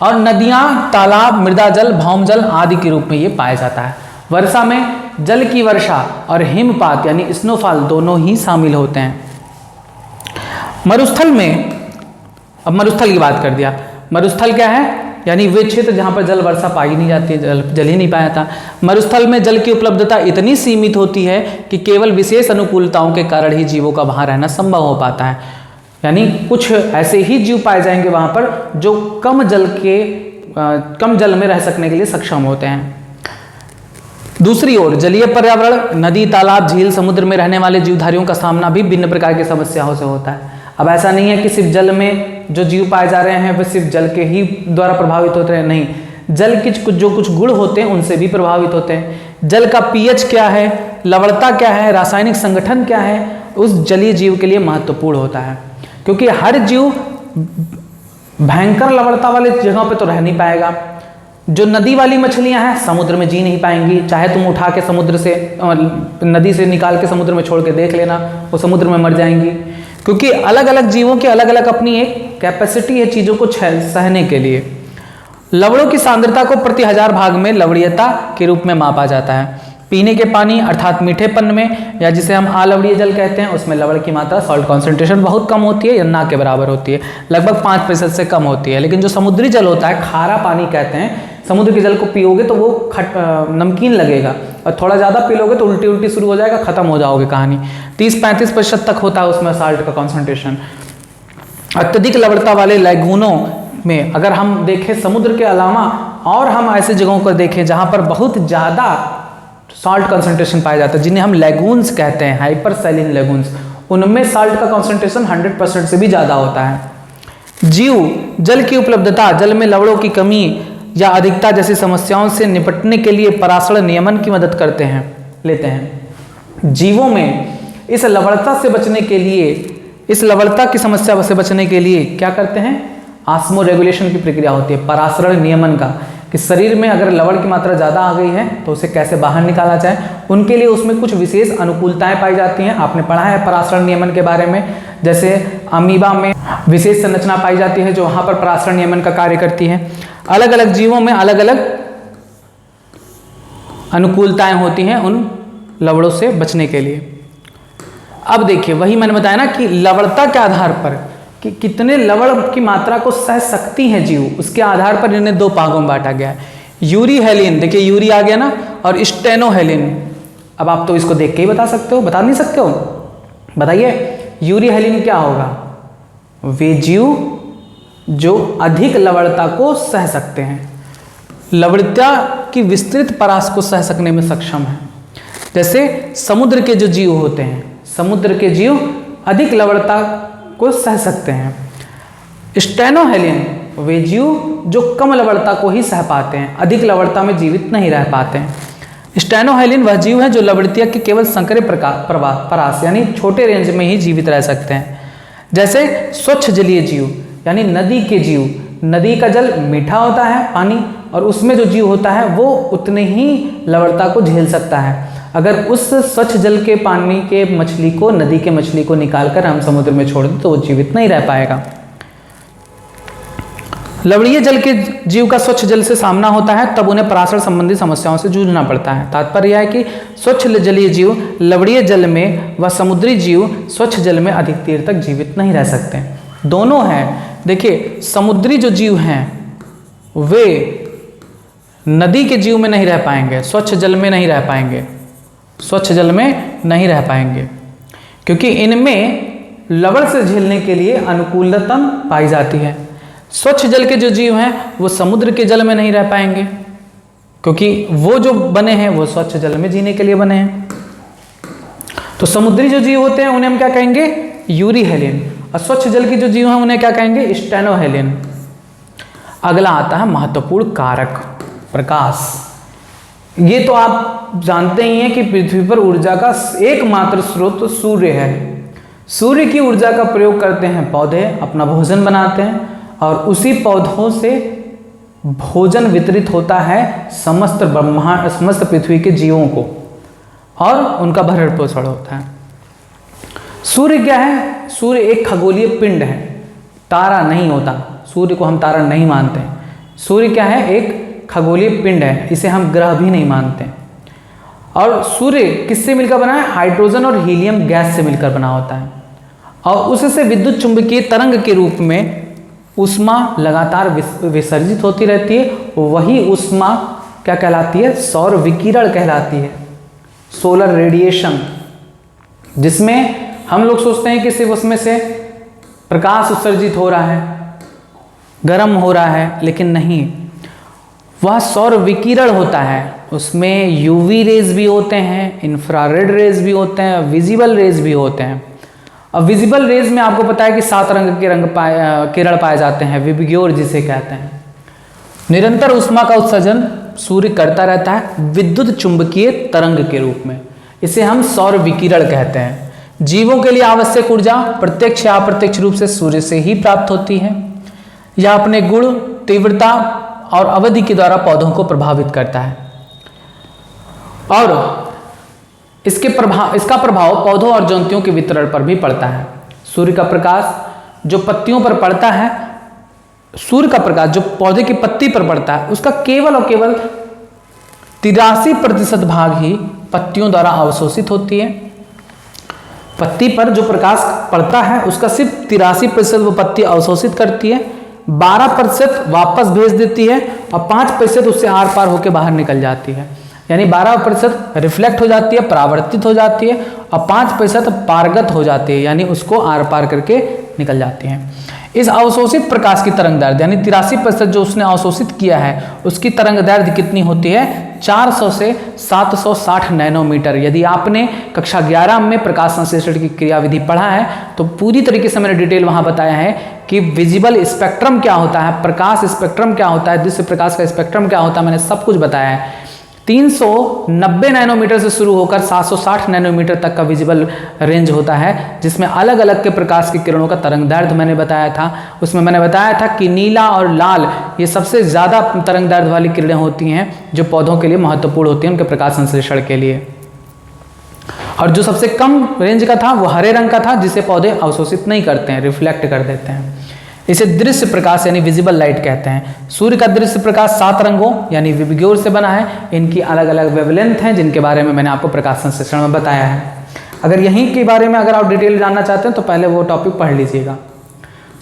और नदियां, तालाब, मृदा जल, भौम जल आदि के रूप में ये पाया जाता है। वर्षा में जल की वर्षा और हिमपात यानी स्नोफॉल दोनों ही शामिल होते हैं। मरुस्थल में, अब मरुस्थल की बात कर दिया। मरुस्थल क्या है, यानी वे क्षेत्र जहाँ पर जल वर्षा पाई नहीं जाती है, जल ही नहीं पाया था। मरुस्थल में जल की उपलब्धता इतनी सीमित होती है कि केवल विशेष अनुकूलताओं के कारण ही जीवों का वहाँ रहना संभव हो पाता है। यानी कुछ ऐसे ही जीव पाए जाएंगे वहाँ पर जो कम जल में रह सकने के लिए सक्षम होते हैं। दूसरी ओर जलीय पर्यावरण, नदी, तालाब, झील, समुद्र में रहने वाले जीवधारियों का सामना भी भिन्न प्रकार की समस्याओं से होता है। अब ऐसा नहीं है कि सिर्फ जल में जो जीव पाए जा रहे हैं वे सिर्फ जल के ही द्वारा प्रभावित होते हैं, नहीं, जल के जो कुछ गुण होते हैं उनसे भी प्रभावित होते हैं। जल का पीएच क्या है, लवणता क्या है, रासायनिक संगठन क्या है, उस जलीय जीव के लिए महत्वपूर्ण होता है। क्योंकि हर जीव भयंकर लवणता वाले जगहों पे तो रह नहीं पाएगा। जो नदी वाली मछलियां हैं समुद्र में जी नहीं पाएंगी, चाहे तुम उठा के समुद्र से, नदी से निकाल के समुद्र में छोड़ के देख लेना, वो समुद्र में मर जाएंगी। क्योंकि अलग अलग जीवों की अलग अलग अपनी एक कैपेसिटी है चीज़ों को सहने के लिए। लवणों की सांद्रता को प्रति 1000 भाग में लवणीयता के रूप में मापा जाता है। पीने के पानी अर्थात मीठेपन में, या जिसे हम अलवणीय जल कहते हैं, उसमें लवण की मात्रा, सॉल्ट कॉन्सेंट्रेशन बहुत कम होती है या ना के बराबर होती है, लगभग 5% से कम होती है। लेकिन जो समुद्री जल होता है, खारा पानी कहते हैं, समुद्र के जल को पियोगे तो वो नमकीन लगेगा, और थोड़ा ज़्यादा पी लोगे तो उल्टी उल्टी शुरू हो जाएगा, ख़त्म हो जाओगे कहानी। 30-35% तक होता है उसमें साल्ट का कॉन्सेंट्रेशन। अत्यधिक लवणता वाले लैगूनों में अगर हम देखें समुद्र के अलावा और हम ऐसे जगहों को देखें जहाँ पर बहुत ज़्यादा साल्ट कंसंट्रेशन पाया जाता है, जिन्हें हम लैगून्स कहते हैं, हाइपर सैलिन लैगून्स, उनमें साल्ट का कंसंट्रेशन 100% से भी ज़्यादा होता है। जीव जल की उपलब्धता, जल में लवणों की कमी या अधिकता जैसी समस्याओं से निपटने के लिए पराशरण नियमन की मदद लेते हैं। जीवों में इस लवणता से बचने के लिए, इस लवणता की समस्या से बचने के लिए क्या करते हैं, ऑस्मो रेगुलेशन की प्रक्रिया होती है, पराशरण नियमन का, कि शरीर में अगर लवण की मात्रा ज़्यादा आ गई है तो उसे कैसे बाहर निकाला जाए। उनके लिए उसमें कुछ विशेष अनुकूलताएं पाई जाती हैं। आपने पढ़ा है पराशरण नियमन के बारे में, जैसे अमीबा में विशेष संरचना पाई जाती है जो वहाँ पर पराशरण नियमन का कार्य करती है। अलग अलग जीवों में अलग अलग अनुकूलताएं होती हैं उन लवणों से बचने के लिए। अब देखिए, वही मैंने बताया ना कि लवणता के आधार पर कि कितने लवण की मात्रा को सह सकती हैं जीव, उसके आधार पर इन्हें 2 भागों में बांटा गया है। यूरी हेलिन, देखिए यूरी आ गया ना, और स्टेनोहेलिन। अब आप तो इसको देख के ही बता सकते हो, बता नहीं सकते हो, बताइए यूरी हेलिन क्या होगा। वे जीव जो अधिक लवणता को सह सकते हैं, लवणता की विस्तृत परास को सह सकने में सक्षम है। जैसे समुद्र के जो जीव होते हैं, समुद्र के जीव अधिक लवणता को सह सकते हैं। स्टेनोहेलिन वे जीव जो कम लवणता को ही सह पाते हैं, अधिक लवणता में जीवित नहीं रह पाते हैं। स्टेनोहाइलिन वह जीव है जो लवणता के केवल संकरे परास यानी छोटे रेंज में ही जीवित रह सकते हैं। जैसे स्वच्छ जलीय जीव यानी नदी के जीव, नदी का जल मीठा होता है पानी, और उसमें जो जीव होता है वो उतने ही लवणता को झेल सकता है। अगर उस स्वच्छ जल के पानी के मछली को, नदी के मछली को निकालकर हम समुद्र में छोड़ दें तो वो जीवित नहीं रह पाएगा। लवणीय जल के जीव का स्वच्छ जल से सामना होता है, तब उन्हें पराशर संबंधी समस्याओं से जूझना पड़ता है। तात्पर्य यह है कि स्वच्छ जलीय जीव लवणीय जल में व समुद्री जीव स्वच्छ जल में अधिक देर तक जीवित नहीं रह सकते। दोनों हैं। देखिए, समुद्री जो जीव हैं वे नदी के जीव में नहीं रह पाएंगे, स्वच्छ जल में नहीं रह पाएंगे, स्वच्छ जल में नहीं रह पाएंगे, क्योंकि इनमें लवण से झेलने के लिए अनुकूलतम पाई जाती है। स्वच्छ जल के जो जीव हैं वो समुद्र के जल में नहीं रह पाएंगे, क्योंकि वो जो बने हैं वो स्वच्छ जल में जीने के लिए बने हैं। तो समुद्री जो जीव होते हैं उन्हें हम क्या कहेंगे? यूरीहेलिन। और स्वच्छ जल के जो जीव हैं उन्हें क्या कहेंगे? स्टेनोहेलिन। अगला आता है महत्वपूर्ण कारक, प्रकाश। ये तो आप जानते ही हैं कि पृथ्वी पर ऊर्जा का एकमात्र स्रोत सूर्य है। सूर्य की ऊर्जा का प्रयोग करते हैं पौधे, अपना भोजन बनाते हैं, और उसी पौधों से भोजन वितरित होता है समस्त ब्रह्मांड, समस्त पृथ्वी के जीवों को, और उनका भरण पोषण होता है। सूर्य क्या है? सूर्य एक खगोलीय पिंड है, तारा नहीं होता। सूर्य को हम तारा नहीं मानते। सूर्य क्या है? एक खगोलीय पिंड है, इसे हम ग्रह भी नहीं मानते। और सूर्य किससे मिलकर बना है? हाइड्रोजन और हीलियम गैस से मिलकर बना होता है, और उससे विद्युत चुंबकीय तरंग के रूप में ऊष्मा लगातार विसर्जित होती रहती है। वही ऊष्मा क्या कहलाती है? सौर विकिरण कहलाती है, सोलर रेडिएशन, जिसमें हम लोग सोचते हैं कि सिर्फ उसमें से प्रकाश उत्सर्जित हो रहा है, गर्म हो रहा है, लेकिन नहीं, वह सौर विकिरण होता है। उसमें यूवी रेज भी होते हैं, इंफ्रारेड रेज भी होते हैं, विजिबल रेज भी होते हैं। अब विजिबल रेज में आपको पता है कि 7 रंग के किरण पाए जाते हैं, विबग्योर जिसे कहते हैं। निरंतर ऊष्मा का उत्सर्जन सूर्य करता रहता है विद्युत चुंबकीय तरंग के रूप में, इसे हम सौर विकिरण कहते हैं। जीवों के लिए आवश्यक ऊर्जा प्रत्यक्ष या अप्रत्यक्ष रूप से सूर्य से ही प्राप्त होती है। यह अपने गुण, तीव्रता और अवधि के द्वारा पौधों को प्रभावित करता है, और इसका प्रभाव पौधों और जंतुओं के वितरण पर भी पड़ता है। सूर्य का प्रकाश जो पत्तियों पर पड़ता है, सूर्य का प्रकाश जो पौधे की पत्ती पर पड़ता है, उसका केवल और केवल 83% भाग ही पत्तियों द्वारा अवशोषित होती है। पत्ती पर जो प्रकाश पड़ता है उसका सिर्फ 83% वो पत्ती अवशोषित करती है, 12% वापस भेज देती है, और 5% उससे आर पार होकर बाहर निकल जाती है। यानी 12% रिफ्लेक्ट हो जाती है, परावर्तित हो जाती है, और 5% पारगत हो जाती है, यानी उसको आर पार करके निकल जाती है। इस अवशोषित प्रकाश की तरंग दैर्ध्य यानी 83% जो उसने अवशोषित किया है उसकी तरंग दैर्ध्य कितनी होती है? 400 से 760 नैनोमीटर। यदि आपने कक्षा 11 में प्रकाश संश्लेषण की क्रियाविधि पढ़ा है तो पूरी तरीके से मैंने डिटेल वहां बताया है कि विजिबल स्पेक्ट्रम क्या होता है, प्रकाश स्पेक्ट्रम क्या होता है, दृश्य प्रकाश का स्पेक्ट्रम क्या होता है, मैंने सब कुछ बताया है। 390 नैनोमीटर से शुरू होकर 760 नैनोमीटर तक का विजिबल रेंज होता है, जिसमें अलग अलग के प्रकाश की किरणों का तरंग दैर्ध्य मैंने बताया था। उसमें मैंने बताया था कि नीला और लाल ये सबसे ज़्यादा तरंग दैर्ध्य वाली किरणें होती हैं जो पौधों के लिए महत्वपूर्ण होती हैं उनके प्रकाश संश्लेषण के लिए, और जो सबसे कम रेंज का था वो हरे रंग का था, जिसे पौधे अवशोषित नहीं करते हैं, रिफ्लेक्ट कर देते हैं। इसे दृश्य प्रकाश यानी विजिबल लाइट कहते हैं। सूर्य का दृश्य प्रकाश 7 रंगों यानी विबग्योर से बना है। इनकी अलग अलग वेवलेंथ हैं जिनके बारे में मैंने आपको प्रकाश संश्लेषण में बताया है। अगर यहीं के बारे में अगर आप डिटेल जानना चाहते हैं तो पहले वो टॉपिक पढ़ लीजिएगा।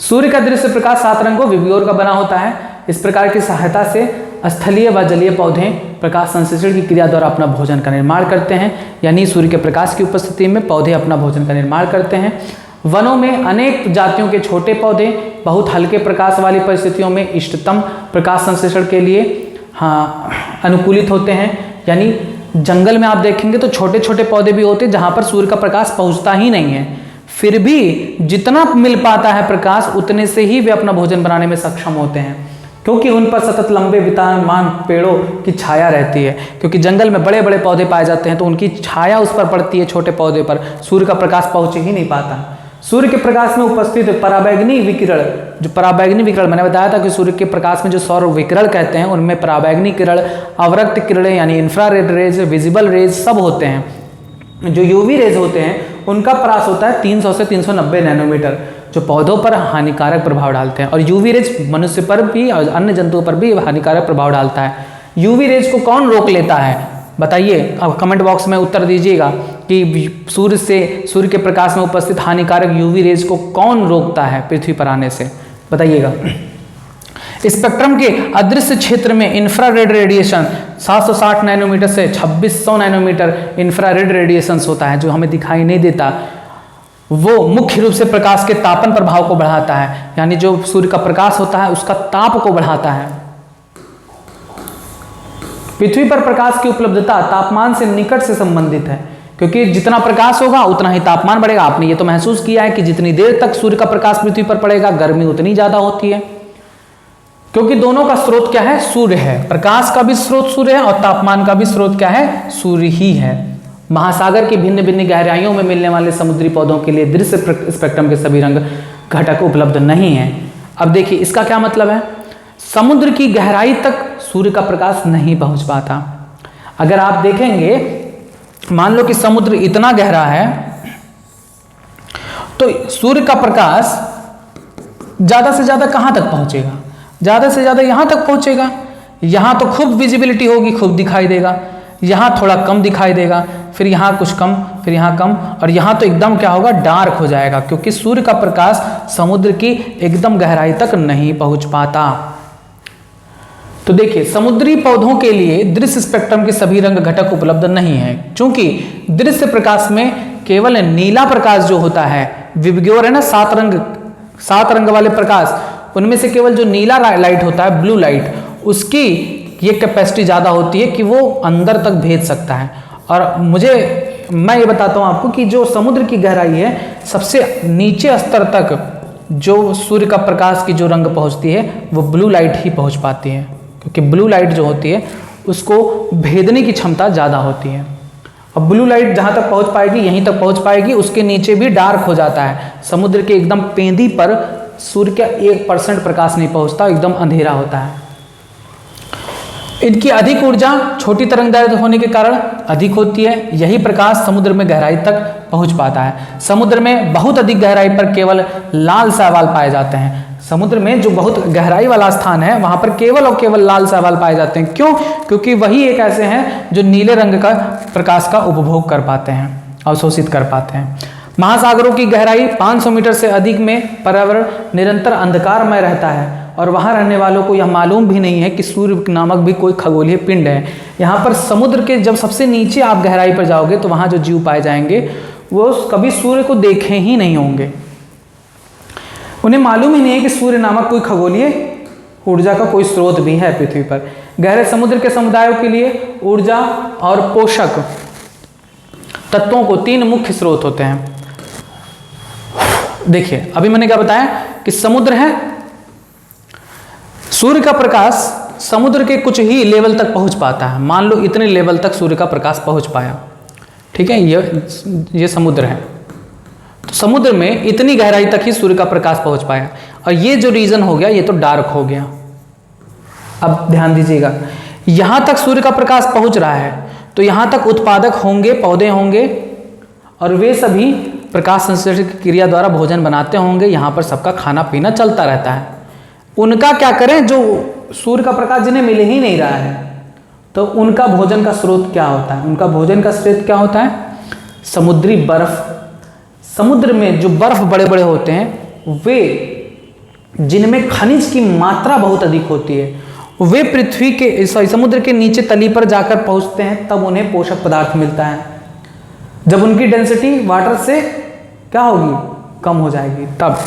सूर्य का दृश्य प्रकाश 7 रंगों विबग्योर का बना होता है। इस प्रकार की सहायता से स्थलीय व जलीय पौधे प्रकाश संश्लेषण की क्रिया द्वारा अपना भोजन का निर्माण करते हैं, यानी सूर्य के प्रकाश की उपस्थिति में पौधे अपना भोजन का निर्माण करते हैं। वनों में अनेक जातियों के छोटे पौधे बहुत हल्के प्रकाश वाली परिस्थितियों में इष्टतम प्रकाश संश्लेषण के लिए अनुकूलित होते हैं। यानी जंगल में आप देखेंगे तो छोटे छोटे पौधे भी होते हैं जहाँ पर सूर्य का प्रकाश पहुँचता ही नहीं है। फिर भी जितना मिल पाता है प्रकाश उतने से ही वे अपना भोजन बनाने में सक्षम होते हैं, क्योंकि उन पर सतत लंबे विद्यमान पेड़ों की छाया रहती है। क्योंकि जंगल में बड़े बड़े पौधे पाए जाते हैं तो उनकी छाया उस पर पड़ती है, छोटे पौधे पर सूर्य का प्रकाश पहुंच ही नहीं पाता। सूर्य के प्रकाश में उपस्थित पराबैंगनी विकिरण, जो पराबैंगनी विकिरण मैंने बताया था कि सूर्य के प्रकाश में जो सौर विकिरण कहते हैं उनमें पराबैंगनी किरण, अवरक्त किरणें यानी इंफ्रारेड रेज, विजिबल रेज सब होते हैं। जो यूवी रेज होते हैं उनका प्रकाश होता है 300 से 390 नैनोमीटर, जो पौधों पर हानिकारक प्रभाव डालते हैं। और यूवी रेज मनुष्य पर भी और अन्य जंतुओं पर भी हानिकारक प्रभाव डालता है। यूवी रेज को कौन रोक लेता है बताइए, अब कमेंट बॉक्स में उत्तर दीजिएगा कि सूर्य के प्रकाश में उपस्थित हानिकारक यूवी रेज को कौन रोकता है पृथ्वी पर आने से, बताइएगा। स्पेक्ट्रम के अदृश्य क्षेत्र में इंफ्रारेड रेडिएशन 760 नैनोमीटर से 2600 नैनोमीटर इंफ्रारेड रेडिएशन होता है, जो हमें दिखाई नहीं देता। वो मुख्य रूप से प्रकाश के तापन प्रभाव को बढ़ाता है, यानी जो सूर्य का प्रकाश होता है उसका ताप को बढ़ाता है। पृथ्वी पर प्रकाश की उपलब्धता तापमान से निकट से संबंधित है, क्योंकि जितना प्रकाश होगा उतना ही तापमान बढ़ेगा। आपने ये तो महसूस किया है कि जितनी देर तक सूर्य का प्रकाश पृथ्वी पर पड़ेगा गर्मी उतनी ज्यादा होती है, क्योंकि दोनों का स्रोत क्या है, सूर्य है। प्रकाश का भी स्रोत सूर्य है और तापमान का भी स्रोत क्या है, सूर्य ही है। महासागर की भिन्न भिन्न गहराइयों में मिलने वाले समुद्री पौधों के लिए दृश्य स्पेक्ट्रम के सभी रंग घटक उपलब्ध नहीं है। अब देखिए इसका क्या मतलब है, समुद्र की गहराई तक सूर्य का प्रकाश नहीं पहुंच पाता। अगर आप देखेंगे, मान लो कि समुद्र इतना गहरा है तो सूर्य का प्रकाश ज्यादा से ज्यादा कहां तक पहुंचेगा, ज्यादा से ज्यादा यहां तक पहुंचेगा। यहां तो खूब विजिबिलिटी होगी, खूब दिखाई देगा, यहां थोड़ा कम दिखाई देगा, फिर यहां कुछ कम, फिर यहां कम, और यहां तो एकदम क्या होगा, डार्क हो जाएगा, क्योंकि सूर्य का प्रकाश समुद्र की एकदम गहराई तक नहीं पहुंच पाता। तो देखिए समुद्री पौधों के लिए दृश्य स्पेक्ट्रम के सभी रंग घटक उपलब्ध नहीं है, क्योंकि दृश्य प्रकाश में केवल नीला प्रकाश जो होता है, विबग्योर है ना, 7 रंग वाले प्रकाश, उनमें से केवल जो नीला लाइट होता है, ब्लू लाइट, उसकी ये कैपेसिटी ज़्यादा होती है कि वो अंदर तक भेज सकता है। और मैं ये बताता हूँ आपको कि जो समुद्र की गहराई है, सबसे नीचे स्तर तक जो सूर्य का प्रकाश की जो रंग पहुँचती है वो ब्लू लाइट ही पहुँच पाती है, क्योंकि ब्लू लाइट जो होती है उसको भेदने की क्षमता ज़्यादा होती है। अब ब्लू लाइट जहाँ तक पहुँच पाएगी यहीं तक पहुँच पाएगी, उसके नीचे भी डार्क हो जाता है। समुद्र के एकदम पेंदी पर सूर्य का 1% प्रकाश नहीं पहुँचता, एकदम अंधेरा होता है। इनकी अधिक ऊर्जा छोटी तरंगदैर्घ्य होने के कारण अधिक होती है, यही प्रकाश समुद्र में गहराई तक पहुँच पाता है। समुद्र में बहुत अधिक गहराई पर केवल लाल शैवाल पाए जाते हैं। समुद्र में जो बहुत गहराई वाला स्थान है वहां पर केवल और केवल लाल शैवाल पाए जाते हैं। क्यों? क्योंकि वही एक ऐसे हैं जो नीले रंग का प्रकाश का उपभोग कर पाते हैं, अवशोषित कर पाते हैं। महासागरों की गहराई 500 मीटर से अधिक में पर्यावरण निरंतर अंधकारमय रहता है और वहां रहने वालों को यह मालूम भी नहीं है कि सूर्य नामक भी कोई खगोलीय पिंड है। यहाँ पर समुद्र के जब सबसे नीचे आप गहराई पर जाओगे तो वहां जो जीव पाए जाएंगे वो कभी सूर्य को देखे ही नहीं होंगे। उन्हें मालूम ही नहीं है कि सूर्य नामक कोई खगोलीय ऊर्जा का कोई स्रोत भी है पृथ्वी पर। गहरे समुद्र के समुदायों के लिए ऊर्जा और पोषक तत्वों को 3 मुख्य स्रोत होते हैं। देखिए अभी मैंने क्या बताया कि समुद्र है, सूर्य का प्रकाश समुद्र के कुछ ही लेवल तक पहुंच पाता है। मान लो इतने लेवल तक सूर्य का प्रकाश पहुंच पाया, ठीक है, ये समुद्र है, तो समुद्र में इतनी गहराई तक ही सूर्य का प्रकाश पहुंच पाया। और ये जो रीजन हो गया ये तो डार्क हो गया। अब ध्यान दीजिएगा, यहां तक सूर्य का प्रकाश पहुंच रहा है तो यहां तक उत्पादक होंगे, पौधे होंगे, और वे सभी प्रकाश संश्लेषण की क्रिया द्वारा भोजन बनाते होंगे। यहां पर सबका खाना पीना चलता रहता है। उनका क्या करें, जो सूर्य का प्रकाश जिन्हें मिल ही नहीं रहा है, तो उनका भोजन का स्रोत क्या होता है? उनका भोजन का स्रोत क्या होता है? समुद्री बर्फ। समुद्र में जो बर्फ बड़े बड़े होते हैं वे, जिनमें खनिज की मात्रा बहुत अधिक होती है, वे पृथ्वी के समुद्र के नीचे तली पर जाकर पहुंचते हैं, तब उन्हें पोषक पदार्थ मिलता है। जब उनकी डेंसिटी वाटर से क्या होगी, कम हो जाएगी तब।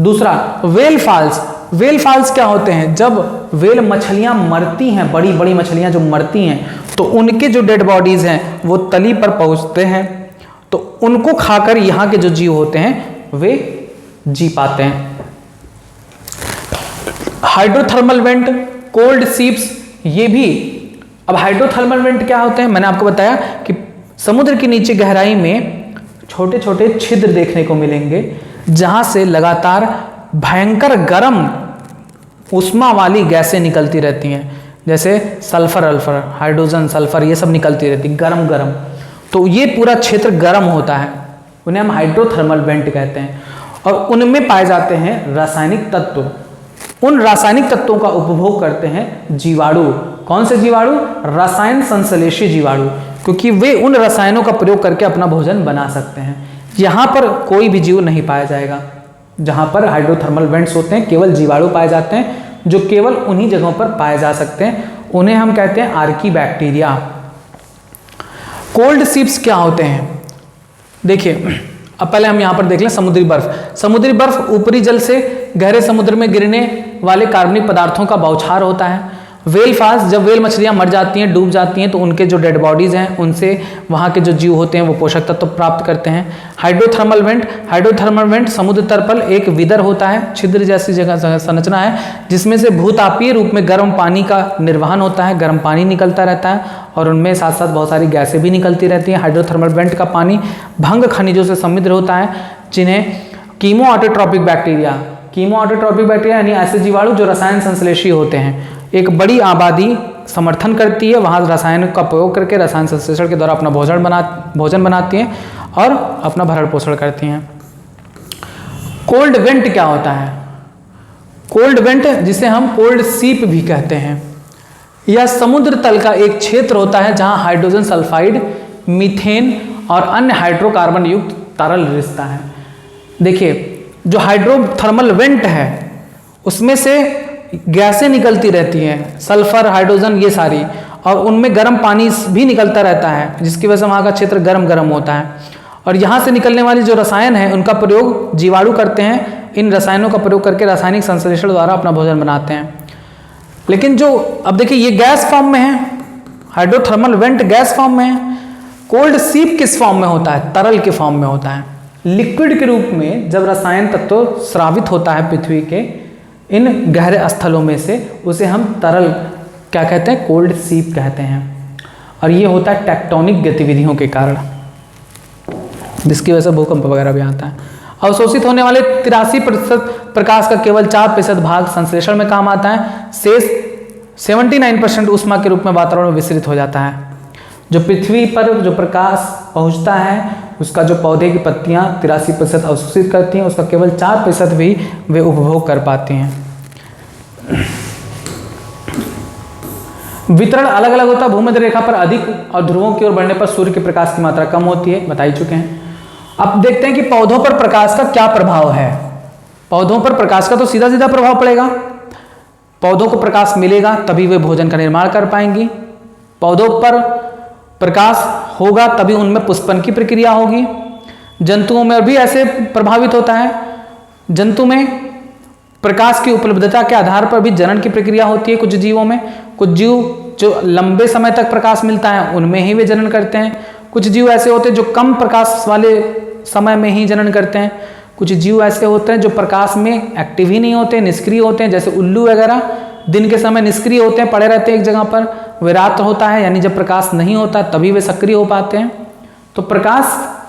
दूसरा वेल फॉल्स। वेल फॉल्स क्या होते हैं? जब वेल मछलियां मरती हैं, बड़ी बड़ी मछलियां जो मरती हैं, तो उनके जो डेड बॉडीज हैं वो तली पर पहुंचते हैं। तो उनको खाकर यहाँ के जो जीव होते हैं वे जी पाते हैं। हाइड्रोथर्मल वेंट, कोल्ड सीप्स, ये भी। अब हाइड्रोथर्मल वेंट क्या होते हैं? मैंने आपको बताया कि समुद्र के नीचे गहराई में छोटे छोटे छिद्र देखने को मिलेंगे जहां से लगातार भयंकर गर्म उष्मा वाली गैसें निकलती रहती हैं, जैसे सल्फर अल्फर, हाइड्रोजन, सल्फर, ये सब निकलती रहती गरम गरम। तो ये पूरा क्षेत्र गर्म होता है, उन्हें हम हाइड्रोथर्मल वेंट कहते हैं। और उनमें पाए जाते हैं रासायनिक तत्व। उन रासायनिक तत्वों का उपभोग करते हैं जीवाणु। कौन से जीवाणु? रसायन संश्लेषी जीवाणु, क्योंकि वे उन रसायनों का प्रयोग करके अपना भोजन बना सकते हैं। यहाँ पर कोई भी जीव नहीं पाया जाएगा। जहाँ पर हाइड्रोथर्मल वेंट्स होते हैं केवल जीवाणु पाए जाते हैं, जो केवल उन्हीं जगहों पर पाए जा सकते हैं। उन्हें हम कहते हैं आर्कीबैक्टीरिया। कोल्ड सीप्स क्या होते हैं? देखिए, अब पहले हम यहाँ पर देख लें समुद्री बर्फ। समुद्री बर्फ ऊपरी जल से गहरे समुद्र में गिरने वाले कार्बनिक पदार्थों का बौछार होता है। वेल फास्ट, जब वेल मछलियाँ मर जाती हैं, डूब जाती हैं, तो उनके जो डेड बॉडीज़ हैं उनसे वहाँ के जो जीव होते हैं वो पोषक तत्व प्राप्त करते हैं। हाइड्रोथर्मल वेंट, हाइड्रोथर्मल वेंट समुद्र तल पर एक विदर होता है, छिद्र जैसी जगह संरचना है, जिसमें से भूतापीय रूप में गर्म पानी का निर्वहन होता है, गर्म पानी निकलता रहता है और उनमें साथ साथ बहुत सारी गैसें भी निकलती रहती हैं। हाइड्रोथर्मल वेंट का पानी भंग खनिजों से समृद्ध होता है, जिन्हें कीमोऑटोट्रॉपिक बैक्टीरिया, कीमोऑटोट्रॉपिक बैक्टीरिया यानी ऐसे जीवाणु जो रसायन संश्लेषी होते हैं, एक बड़ी आबादी समर्थन करती है। वहाँ रसायन का प्रयोग करके रसायन संश्लेषण के द्वारा अपना भोजन बनाती हैं और अपना भरण पोषण करती हैं। कोल्ड वेंट क्या होता है? कोल्ड वेंट, जिसे हम कोल्ड सीप भी कहते हैं, यह समुद्र तल का एक क्षेत्र होता है जहाँ हाइड्रोजन सल्फाइड, मीथेन और अन्य हाइड्रोकार्बन युक्त तरल रिश्ता है। देखिए, जो हाइड्रोथर्मल वेंट है उसमें से गैसें निकलती रहती हैं, सल्फर, हाइड्रोजन, ये सारी, और उनमें गर्म पानी भी निकलता रहता है, जिसकी वजह से वहाँ का क्षेत्र गर्म गर्म होता है। और यहाँ से निकलने वाली जो रसायन है उनका प्रयोग जीवाणु करते हैं। इन रसायनों का प्रयोग करके रासायनिक संश्लेषण द्वारा अपना भोजन बनाते हैं। लेकिन जो अब देखिए ये गैस फॉर्म में है, हाइड्रोथर्मल वेंट गैस फॉर्म में है। कोल्ड सीप किस फॉर्म में होता है? तरल के फॉर्म में होता है, लिक्विड के रूप में। जब रसायन तत्व स्रावित होता है पृथ्वी के इन गहरे स्थलों में से, उसे हम तरल क्या कहते हैं? कोल्ड सीप कहते हैं। और ये होता है टेक्टोनिक गतिविधियों के कारण, जिसकी वजह से भूकंप वगैरह भी आता है। अवशोषित होने वाले 83% प्रकाश का केवल 4% भाग संश्लेषण में काम आता है। शेष 79% ऊष्मा के रूप में वातावरण में विसरित हो जाता है। जो पृथ्वी पर जो प्रकाश पहुंचता है उसका जो पौधे की पत्तियां 83% अवशोषित करती हैं, उसका केवल 4% भी वे उपभोग कर पाती हैं। वितरण अलग अलग होता है। भूमध्य रेखा पर अधिक और ध्रुवों की ओर बढ़ने पर सूर्य के प्रकाश की मात्रा कम होती है, बता ही चुके हैं। अब देखते हैं कि पौधों पर प्रकाश का क्या प्रभाव है। पौधों पर प्रकाश का तो सीधा सीधा प्रभाव पड़ेगा। पौधों को प्रकाश मिलेगा तभी वे भोजन का निर्माण कर पाएंगी। पौधों पर प्रकाश होगा तभी उनमें पुष्पन की प्रक्रिया होगी। जंतुओं में भी ऐसे प्रभावित होता है। जंतु में प्रकाश की उपलब्धता के आधार पर भी जनन की प्रक्रिया होती है। कुछ जीवों में, कुछ जीव जो लंबे समय तक प्रकाश मिलता है उनमें ही वे जनन करते हैं। कुछ जीव ऐसे होते हैं जो कम प्रकाश वाले समय में ही जनन करते हैं। कुछ जीव ऐसे होते हैं जो प्रकाश में एक्टिव ही नहीं होते, निष्क्रिय होते हैं, जैसे उल्लू वगैरह दिन के समय निष्क्रिय होते हैं, पड़े रहते हैं एक जगह पर। वे रात होता है यानी जब प्रकाश नहीं होता तभी वे सक्रिय हो पाते हैं। तो प्रकाश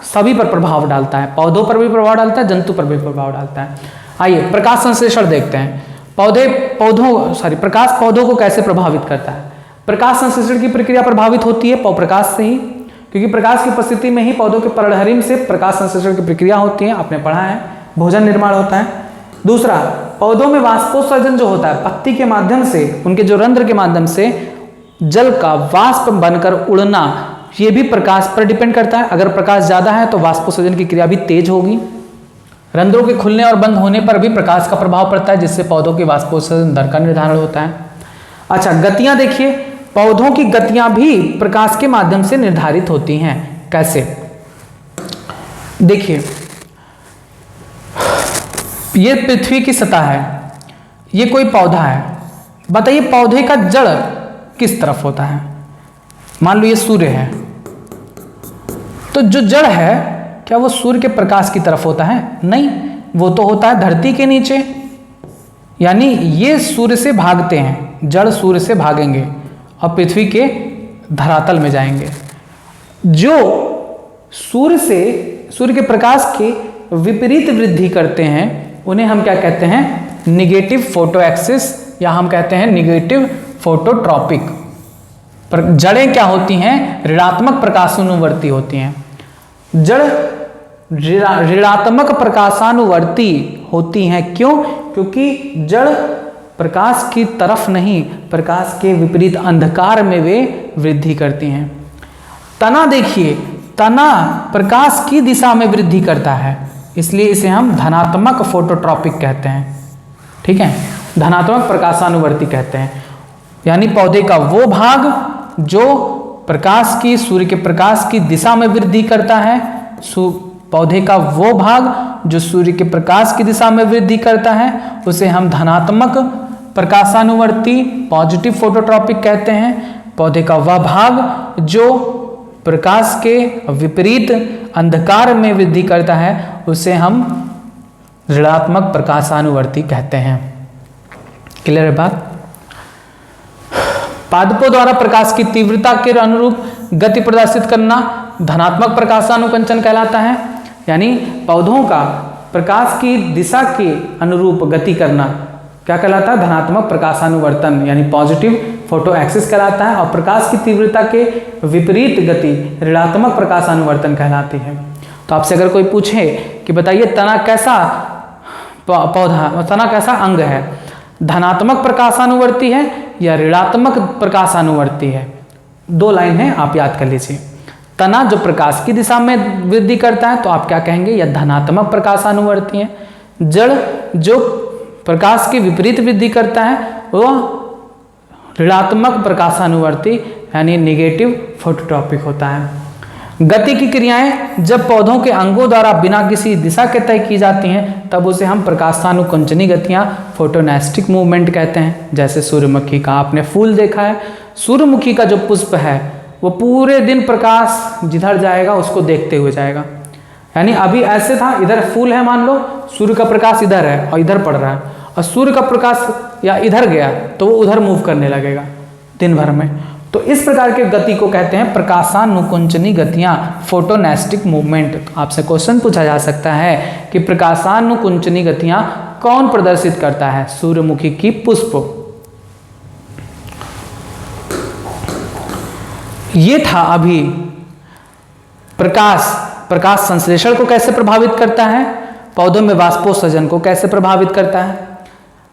सभी पर प्रभाव डालता है, पौधों पर भी प्रभाव डालता है, जंतु पर भी प्रभाव डालता है। आइए प्रकाश संश्लेषण देखते हैं। प्रकाश पौधों को कैसे प्रभावित करता है। प्रकाश संश्लेषण की प्रक्रिया प्रभावित होती है प्रकाश से ही, क्योंकि प्रकाश की उपस्थिति में ही पौधों के पर्णहरिम से प्रकाश संश्लेषण की प्रक्रिया होती है। आपने पढ़ा है, भोजन निर्माण होता है। दूसरा, पौधों में वाष्पोत्सर्जन जो होता है, पत्ती के माध्यम से, उनके जो रंध्र के माध्यम से जल का वाष्प बनकर उड़ना, ये भी प्रकाश पर डिपेंड करता है। अगर प्रकाश ज्यादा है तो वाष्पोत्सर्जन की क्रिया भी तेज होगी। रंध्रों के खुलने और बंद होने पर भी प्रकाश का प्रभाव पड़ता है, जिससे पौधों की वाष्पोत्सर्जन दर का निर्धारण होता है। अच्छा, गतियां देखिए। पौधों की गतियां भी प्रकाश के माध्यम से निर्धारित होती हैं। कैसे? देखिए, ये पृथ्वी की सतह है, ये कोई पौधा है। बताइए पौधे का जड़ किस तरफ होता है? मान लो ये सूर्य है, तो जो जड़ है क्या वो सूर्य के प्रकाश की तरफ होता है? नहीं, वो तो होता है धरती के नीचे। यानी ये सूर्य से भागते हैं, जड़ सूर्य से भागेंगे और पृथ्वी के धरातल में जाएंगे। जो सूर्य के प्रकाश के विपरीत वृद्धि करते हैं उन्हें हम क्या कहते हैं? निगेटिव फोटो एक्सिस, या हम कहते हैं निगेटिव फोटोट्रॉपिक। जड़ें क्या होती हैं? ऋणात्मक प्रकाशानुवर्ती होती हैं। जड़ ऋणात्मक प्रकाशानुवर्ती होती हैं। क्यों? क्योंकि जड़ प्रकाश की तरफ नहीं, प्रकाश के विपरीत अंधकार में वे वृद्धि करती हैं। तना देखिए, तना प्रकाश की दिशा में वृद्धि करता है, इसलिए इसे हम धनात्मक फोटोट्रॉपिक कहते हैं। ठीक है, धनात्मक प्रकाशानुवर्ती कहते हैं। यानी पौधे का वो भाग जो प्रकाश की, सूर्य के प्रकाश की दिशा में वृद्धि करता है, पौधे का वो भाग जो सूर्य के प्रकाश की दिशा में वृद्धि करता है, उसे हम धनात्मक प्रकाशानुवर्ती, पॉजिटिव फोटोट्रॉपिक कहते हैं। पौधे का वह भाग जो प्रकाश के विपरीत अंधकार में वृद्धि करता है, उसे हम ऋणात्मक प्रकाशानुवर्ती कहते हैं। क्लियर है बात? पादपों द्वारा प्रकाश की तीव्रता के अनुरूप गति प्रदर्शित करना धनात्मक प्रकाशानुकंचन कहलाता है। यानी पौधों का प्रकाश की दिशा के अनुरूप गति करना क्या कहलाता है? धनात्मक प्रकाशानुवर्तन, यानी पॉजिटिव फोटो एक्सिस कहलाता है। और प्रकाश की तीव्रता के विपरीत गति ऋणात्मक प्रकाशानुवर्तन कहलाती है। तो आपसे अगर कोई पूछे कि बताइए तना कैसा पौधा, तना कैसा अंग है, धनात्मक प्रकाशानुवर्ती है या ऋणात्मक प्रकाशानुवर्ती है? 2 लाइन है, आप याद कर लीजिए। तना जो प्रकाश की दिशा में वृद्धि करता है तो आप क्या कहेंगे? यह धनात्मक प्रकाशानुवर्ती है। जड़ जो प्रकाश की विपरीत वृद्धि करता है वह ऋणात्मक प्रकाशानुवर्ती यानी नेगेटिव फोटोट्रॉपिक होता है। गति की क्रियाएं जब पौधों के अंगों द्वारा बिना किसी दिशा के तय की जाती हैं तब उसे हम प्रकाशानुकुंचनी गतियां, फोटोनेस्टिक मूवमेंट कहते हैं। जैसे सूर्यमुखी का आपने फूल देखा है, सूर्यमुखी का जो पुष्प है वो पूरे दिन प्रकाश जिधर जाएगा उसको देखते हुए जाएगा। यानी अभी ऐसे था, इधर फूल है, मान लो सूर्य का प्रकाश इधर है और इधर पड़ रहा है, और सूर्य का प्रकाश या इधर गया तो वो उधर मूव करने लगेगा दिन भर में। तो इस प्रकार के गति को कहते हैं प्रकाशानुकुंचनी गतियां, फोटोनेस्टिक मूवमेंट। तो आपसे क्वेश्चन पूछा जा सकता है कि प्रकाशानुकुंचनी गतियां कौन प्रदर्शित करता है? सूर्यमुखी की पुष्प। ये था अभी प्रकाश संश्लेषण को कैसे प्रभावित करता है, पौधों में वाष्पोत्सर्जन को कैसे प्रभावित करता है,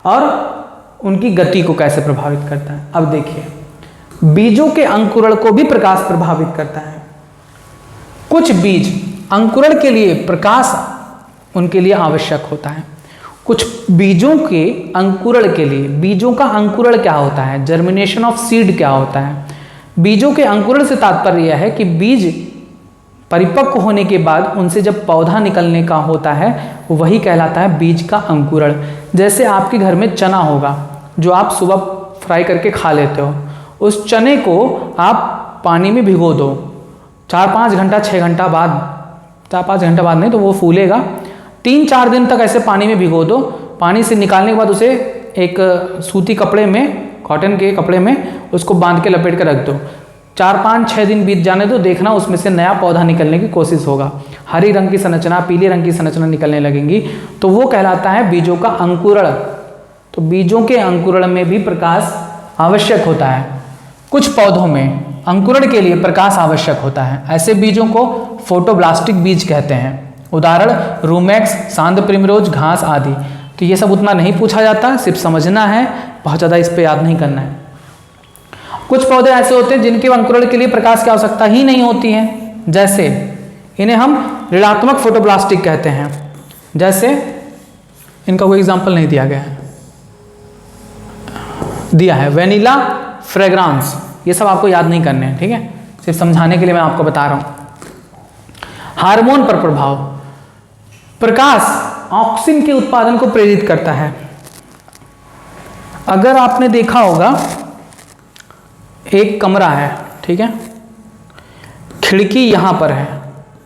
और उनकी गति को कैसे प्रभावित करता है। अब देखिए, बीजों के अंकुरण को भी प्रकाश प्रभावित करता है। कुछ बीज अंकुरण के लिए प्रकाश उनके लिए आवश्यक होता है। कुछ बीजों के अंकुरण के लिए, बीजों का अंकुरण क्या होता है, जर्मिनेशन ऑफ सीड क्या होता है? बीजों के अंकुरण से तात्पर्य यह है कि बीज परिपक्व होने के बाद उनसे जब पौधा निकलने का होता है वही कहलाता है बीज का अंकुरण। जैसे आपके घर में चना होगा जो आप सुबह फ्राई करके खा लेते हो, उस चने को आप पानी में भिगो दो, 4-5 घंटा 6 घंटा बाद, 4-5 घंटा बाद नहीं तो वो फूलेगा, 3-4 दिन तक ऐसे पानी में भिगो दो। पानी से निकालने के बाद उसे एक सूती कपड़े में, कॉटन के कपड़े में उसको बांध के लपेट कर रख दो। 4-5-6 दिन बीत जाने दो, देखना उसमें से नया पौधा निकलने की कोशिश होगा। हरी रंग की संरचना, पीले रंग की संरचना निकलने लगेंगी, तो वो कहलाता है बीजों का अंकुरण। तो बीजों के अंकुरण में भी प्रकाश आवश्यक होता है। कुछ पौधों में अंकुरण के लिए प्रकाश आवश्यक होता है, ऐसे बीजों को फोटोब्लास्टिक बीज कहते हैं। उदाहरण रूमेक्स, सांद प्रिमरोज, घास आदि। तो ये सब उतना नहीं पूछा जाता, सिर्फ समझना है, बहुत ज़्यादा इस पर याद नहीं करना है। कुछ पौधे ऐसे होते हैं जिनके अंकुरण के लिए प्रकाश की आवश्यकता ही नहीं होती है, जैसे इन्हें हम ऋणात्मक फोटोब्लास्टिक कहते हैं। जैसे इनका कोई एग्जाम्पल नहीं दिया गया है, दिया है वेनिला, फ्रेग्रांस, ये सब आपको याद नहीं करने हैं, ठीक है, सिर्फ समझाने के लिए मैं आपको बता रहा हूं। हार्मोन पर प्रभाव, प्रकाश ऑक्सिन के उत्पादन को प्रेरित करता है। अगर आपने देखा होगा एक कमरा है, ठीक है, खिड़की यहां पर है,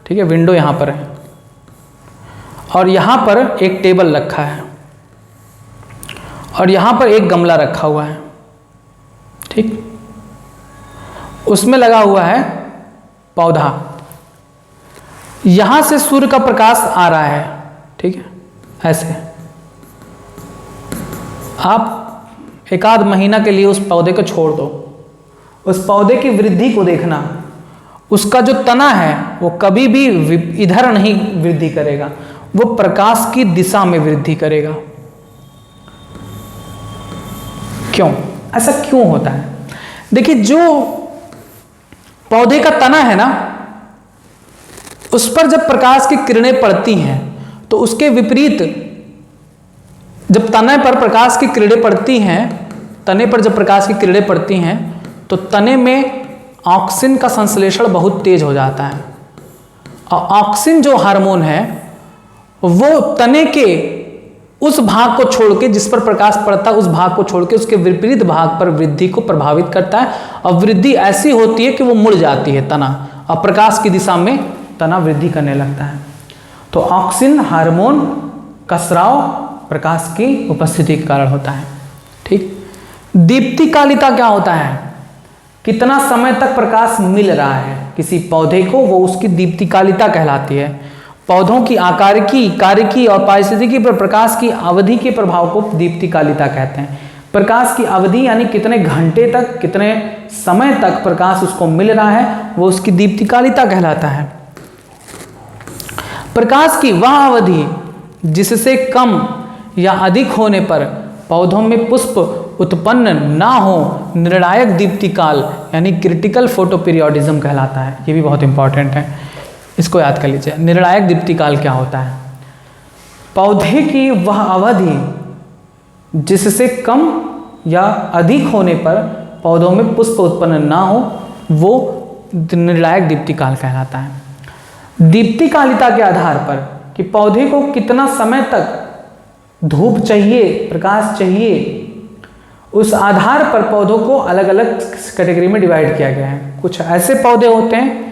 ठीक है, विंडो यहां पर है, और यहाँ पर एक टेबल रखा है और यहाँ पर एक गमला रखा हुआ है, ठीक, उसमें लगा हुआ है पौधा। यहाँ से सूर्य का प्रकाश आ रहा है, ठीक है, ऐसे आप एक आध महीना के लिए उस पौधे को छोड़ दो, उस पौधे की वृद्धि को देखना। उसका जो तना है वो कभी भी इधर नहीं वृद्धि करेगा, वो प्रकाश की दिशा में वृद्धि करेगा। क्यों? ऐसा क्यों होता है? देखिए, जो पौधे का तना है ना, उस पर जब प्रकाश की किरणें पड़ती हैं तो उसके विपरीत, जब तने पर प्रकाश की किरणें पड़ती हैं, तने पर जब प्रकाश की किरणें पड़ती हैं तो तने में ऑक्सीजन का संश्लेषण बहुत तेज हो जाता है। और ऑक्सीजन जो हार्मोन है वो तने के उस भाग को छोड़ के, जिस पर प्रकाश पड़ता है उस भाग को छोड़ के उसके विपरीत भाग पर वृद्धि को प्रभावित करता है। और वृद्धि ऐसी होती है कि वो मुड़ जाती है तना, और प्रकाश की दिशा में तना वृद्धि करने लगता है। तो ऑक्सीजन हार्मोन का स्राव प्रकाश की उपस्थिति के कारण होता है, ठीक। दीप्तिकालिता क्या होता है? कितना समय तक प्रकाश मिल रहा है किसी पौधे को, वो उसकी दीप्तिकालिता कहलाती है। पौधों की आकारिकी, कार्यकी और पारिस्थितिकी पर प्रकाश की अवधि के प्रभाव को दीप्तिकालिता कहते हैं। प्रकाश की अवधि यानी कितने घंटे तक, कितने समय तक प्रकाश उसको मिल रहा है, वो उसकी दीप्तिकालिता कहलाता है। प्रकाश की वह अवधि जिससे कम या अधिक होने पर पौधों में पुष्प उत्पन्न ना हो, निर्णायक दीप्तिकाल यानी क्रिटिकल फोटो पीरियोडिज्म कहलाता है। ये भी बहुत इंपॉर्टेंट है, इसको याद कर लीजिए। निर्णायक दीप्तिकाल क्या होता है? पौधे की वह अवधि जिससे कम या अधिक होने पर पौधों में पुष्प उत्पन्न ना हो, वो निर्णायक दीप्तिकाल कहलाता है। दीप्तिकालिता के आधार पर कि पौधे को कितना समय तक धूप चाहिए, प्रकाश चाहिए, उस आधार पर पौधों को अलग अलग कैटेगरी में डिवाइड किया गया है। कुछ ऐसे पौधे होते हैं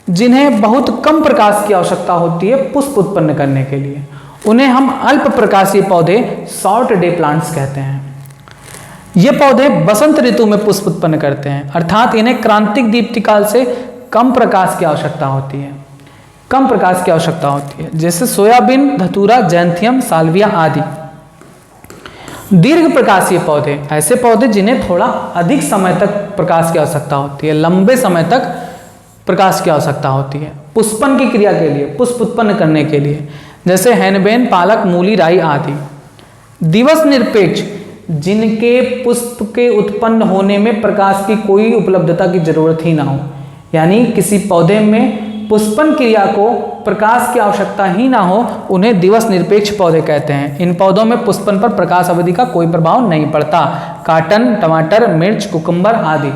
जिन्हें बहुत कम प्रकाश की आवश्यकता होती है पुष्प उत्पन्न करने के लिए, उन्हें हम अल्प प्रकाशीय पौधे, शॉर्ट डे प्लांट्स कहते हैं। ये पौधे बसंत ऋतु में पुष्प उत्पन्न करते हैं, अर्थात इन्हें क्रांतिक दीप्तिकाल से कम प्रकाश की आवश्यकता होती है, कम प्रकाश की आवश्यकता होती है, जैसे सोयाबीन, धतूरा, जैंथियम, साल्विया आदि। दीर्घ प्रकाशीय पौधे, ऐसे पौधे जिन्हें थोड़ा अधिक समय तक प्रकाश की आवश्यकता होती है, लंबे समय तक प्रकाश की आवश्यकता होती है पुष्पन की क्रिया के लिए, पुष्प उत्पन्न करने के लिए, जैसे हैनबेन, पालक, मूली, राई आदि। दिवस निरपेक्ष, जिनके पुष्प के उत्पन्न होने में प्रकाश की कोई उपलब्धता की जरूरत ही ना हो, यानी किसी पौधे में पुष्पन क्रिया को प्रकाश की आवश्यकता ही ना हो, उन्हें दिवस निरपेक्ष पौधे कहते हैं। इन पौधों में पुष्पन पर प्रकाश अवधि का कोई प्रभाव नहीं पड़ता। काटन, टमाटर, मिर्च, कुकुम्बर आदि।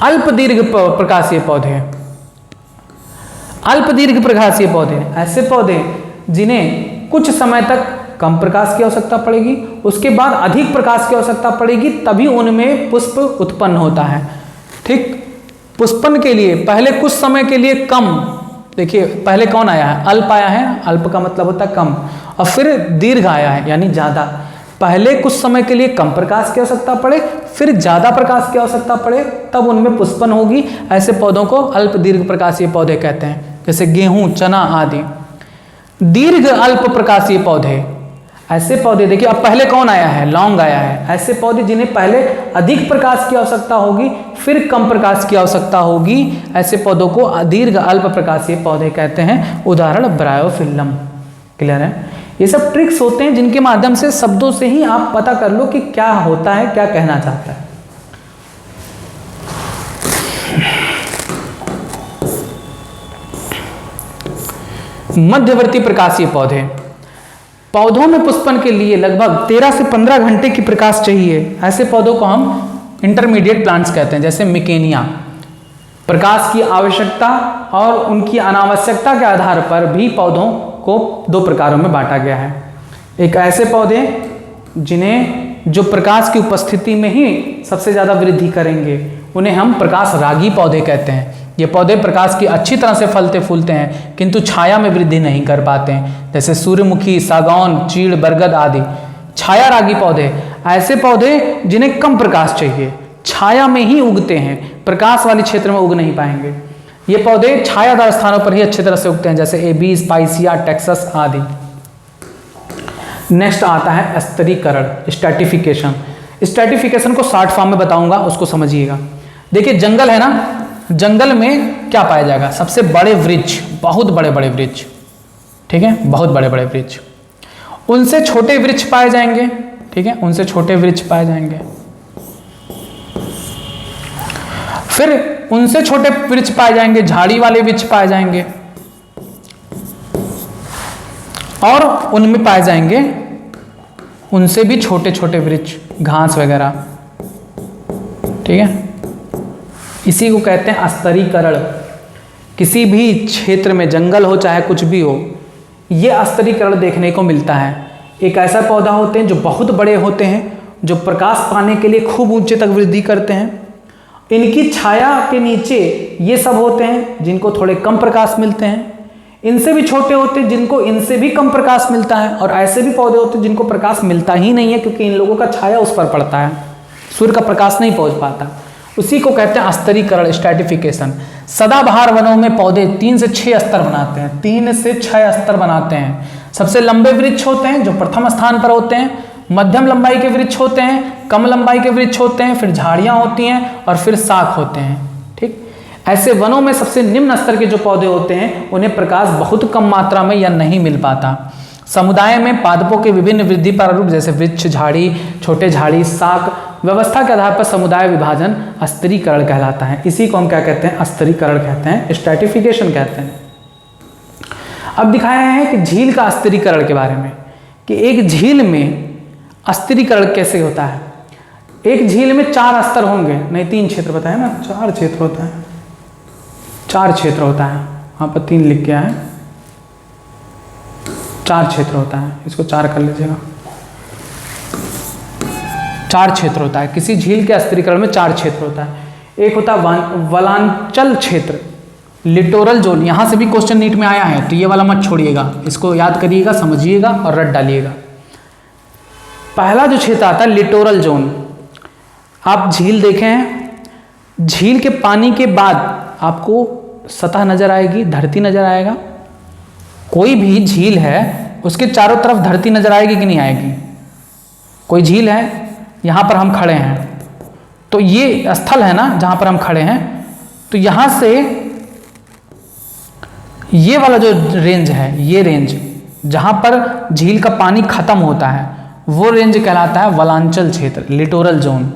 अल्प दीर्घ प्रकाशीय पौधे, अल्प दीर्घ प्रकाशीय पौधे, ऐसे पौधे जिन्हें कुछ समय तक कम प्रकाश की आवश्यकता पड़ेगी, उसके बाद अधिक प्रकाश की आवश्यकता पड़ेगी, तभी उनमें पुष्प उत्पन्न होता है, ठीक। पुष्पन के लिए पहले कुछ समय के लिए कम, देखिए पहले कौन आया है? अल्प आया है, अल्प का मतलब होता है कम, और फिर दीर्घ आया है यानी ज्यादा। पहले कुछ समय के लिए कम प्रकाश की आवश्यकता पड़े, फिर ज्यादा प्रकाश की आवश्यकता पड़े, तब उनमें पुष्पन होगी। ऐसे पौधों को अल्प दीर्घ प्रकाशीय पौधे कहते हैं, जैसे गेहूं, चना आदि। दीर्घ अल्प प्रकाशीय पौधे, ऐसे पौधे, देखिए अब पहले कौन आया है? लौंग आया है। ऐसे पौधे जिन्हें पहले अधिक प्रकाश की आवश्यकता होगी, फिर कम प्रकाश की आवश्यकता होगी, ऐसे पौधों को दीर्घ अल्प प्रकाशीय पौधे कहते हैं। उदाहरण ब्रायोफिल्लम। क्लियर है? ये सब ट्रिक्स होते हैं जिनके माध्यम से शब्दों से ही आप पता कर लो कि क्या होता है, क्या कहना चाहता है। मध्यवर्ती प्रकाशीय पौधे, पौधों में पुष्पन के लिए लगभग 13 से 15 घंटे की प्रकाश चाहिए। ऐसे पौधों को हम इंटरमीडिएट प्लांट्स कहते हैं, जैसे मिकेनिया। प्रकाश की आवश्यकता और उनकी अनावश्यकता के आधार पर भी पौधों को दो प्रकारों में बांटा गया है। एक ऐसे पौधे जिन्हें जो प्रकाश की उपस्थिति में ही सबसे ज़्यादा वृद्धि करेंगे, उन्हें हम प्रकाश रागी पौधे कहते हैं। ये पौधे प्रकाश की अच्छी तरह से फलते फूलते हैं किंतु छाया में वृद्धि नहीं कर पाते हैं, जैसे सूर्यमुखी, सागौन, चीड़, बरगद आदि। छाया रागी पौधे, ऐसे पौधे जिन्हें कम प्रकाश चाहिए, छाया में ही उगते हैं, प्रकाश वाले क्षेत्र में उग नहीं पाएंगे। ये पौधे छायादार स्थानों पर ही अच्छी तरह से उगते हैं, जैसे एबी, स्पाइसिया, टेक्सस आदि। नेक्स्ट आता है स्तरीकरण, स्ट्रैटिफिकेशन। स्ट्रैटिफिकेशन को शॉर्ट फॉर्म में बताऊंगा, उसको समझिएगा। देखिए जंगल है ना, जंगल में क्या पाया जाएगा? सबसे बड़े वृक्ष, बहुत बड़े बड़े वृक्ष, ठीक है, बहुत बड़े बड़े वृक्ष। उनसे छोटे वृक्ष पाए जाएंगे, ठीक है, उनसे छोटे वृक्ष पाए जाएंगे। फिर उनसे छोटे वृक्ष पाए जाएंगे, झाड़ी वाले वृक्ष पाए जाएंगे, और उनमें पाए जाएंगे उनसे भी छोटे छोटे वृक्ष, घास वगैरह, ठीक है। इसी को कहते हैं स्तरीकरण। किसी भी क्षेत्र में, जंगल हो चाहे कुछ भी हो, यह स्तरीकरण देखने को मिलता है। एक ऐसा पौधा होते हैं जो बहुत बड़े होते हैं, जो प्रकाश पाने के लिए खूब ऊंचे तक वृद्धि करते हैं। इनकी छाया के नीचे ये सब होते हैं जिनको थोड़े कम प्रकाश मिलते हैं। इनसे भी छोटे होते हैं जिनको इनसे भी कम प्रकाश मिलता है, और ऐसे भी पौधे होते हैं जिनको प्रकाश मिलता ही नहीं है, क्योंकि इन लोगों का छाया उस पर पड़ता है, सूर्य का प्रकाश नहीं पहुंच पाता। उसी को कहते हैं स्तरीकरण, स्ट्रैटिफिकेशन। सदाबहार वनों में पौधे 3 से 6 स्तर बनाते हैं, 3 से 6 स्तर बनाते हैं। सबसे लंबे वृक्ष होते हैं जो प्रथम स्थान पर होते हैं, मध्यम लंबाई के वृक्ष होते हैं, कम लंबाई के वृक्ष होते हैं, फिर झाड़ियां होती हैं, और फिर शाख होते हैं, ठीक। ऐसे वनों में सबसे निम्न स्तर के जो पौधे होते हैं उन्हें प्रकाश बहुत कम मात्रा में या नहीं मिल पाता। समुदाय में पादपों के विभिन्न वृद्धि प्रारूप, जैसे वृक्ष, झाड़ी, छोटे झाड़ी, शाख, व्यवस्था के आधार पर समुदाय विभाजन स्तरीकरण कहलाता है। इसी को हम क्या कहते हैं? स्तरीकरण कहते हैं, स्ट्रैटिफिकेशन कहते हैं। अब दिखाया है कि झील का स्तरीकरण के बारे में, कि एक झील में स्तरीकरण कैसे होता है। एक झील में 4 स्तर होंगे, नहीं 3 क्षेत्र बताया ना, 4 क्षेत्र होता है, 4 क्षेत्र होता है, वहाँ पर 3 लिख गया है, 4 क्षेत्र होता है, इसको 4 कर लीजिएगा। 4 क्षेत्र होता है, किसी झील के स्तरीकरण में 4 क्षेत्र होता है। एक होता है वनांचल क्षेत्र, लिटोरल जोन, यहाँ से भी क्वेश्चन नीट में आया है, तो ये वाला मत छोड़िएगा, इसको याद करिएगा, समझिएगा और रट डालिएगा। पहला जो क्षेत्र आता है लिटोरल जोन। आप झील देखें हैं, झील के पानी के बाद आपको सतह नजर आएगी, धरती नजर आएगा। कोई भी झील है उसके चारों तरफ धरती नजर आएगी कि नहीं आएगी? कोई झील है, यहाँ पर हम खड़े हैं, तो ये स्थल है ना जहाँ पर हम खड़े हैं, तो यहाँ से ये वाला जो रेंज है, ये रेंज जहाँ पर झील का पानी खत्म होता है, वो रेंज कहलाता है वनांचल क्षेत्र, लिटोरल जोन।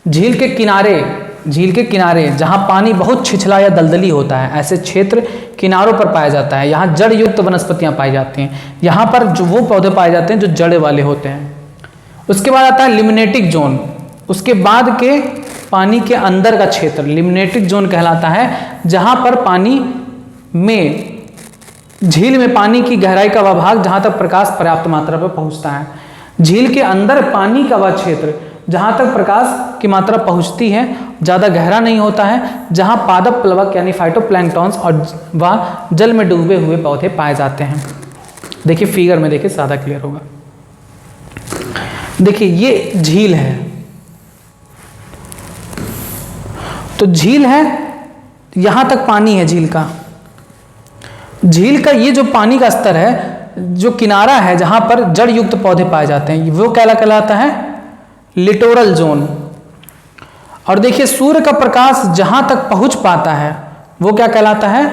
झील के किनारे जहाँ पानी बहुत छिछला या दलदली होता है, ऐसे क्षेत्र किनारों पर पाया जाता है। यहाँ जड़ युक्त वनस्पतियाँ पाई जाती हैं, यहाँ पर जो वो पौधे पाए जाते हैं जो जड़ वाले होते हैं। उसके बाद आता है लिमिनेटिक जोन, उसके बाद के पानी के अंदर का क्षेत्र लिमिनेटिक जोन कहलाता है, जहाँ पर पानी में, झील में पानी की गहराई का वह भाग जहाँ तक प्रकाश पर्याप्त मात्रा पर पहुँचता है। झील के अंदर पानी का वह क्षेत्र जहाँ तक प्रकाश की मात्रा पहुँचती है, ज़्यादा गहरा नहीं होता है, जहाँ पादप प्लवक यानी फाइटोप्लैंक्टन्स और वह जल में डूबे हुए पौधे पाए जाते हैं। देखिए फिगर में, देखिए ज़्यादा क्लियर होगा। देखिए ये झील है, तो झील है, यहाँ तक पानी है झील का। झील का ये जो पानी का स्तर है, जो किनारा है जहाँ पर जड़ युक्त पौधे पाए जाते हैं, वो क्या कहलाता है? Littoral zone. और देखिए सूर्य का प्रकाश जहाँ तक पहुँच पाता है वो क्या कहलाता है?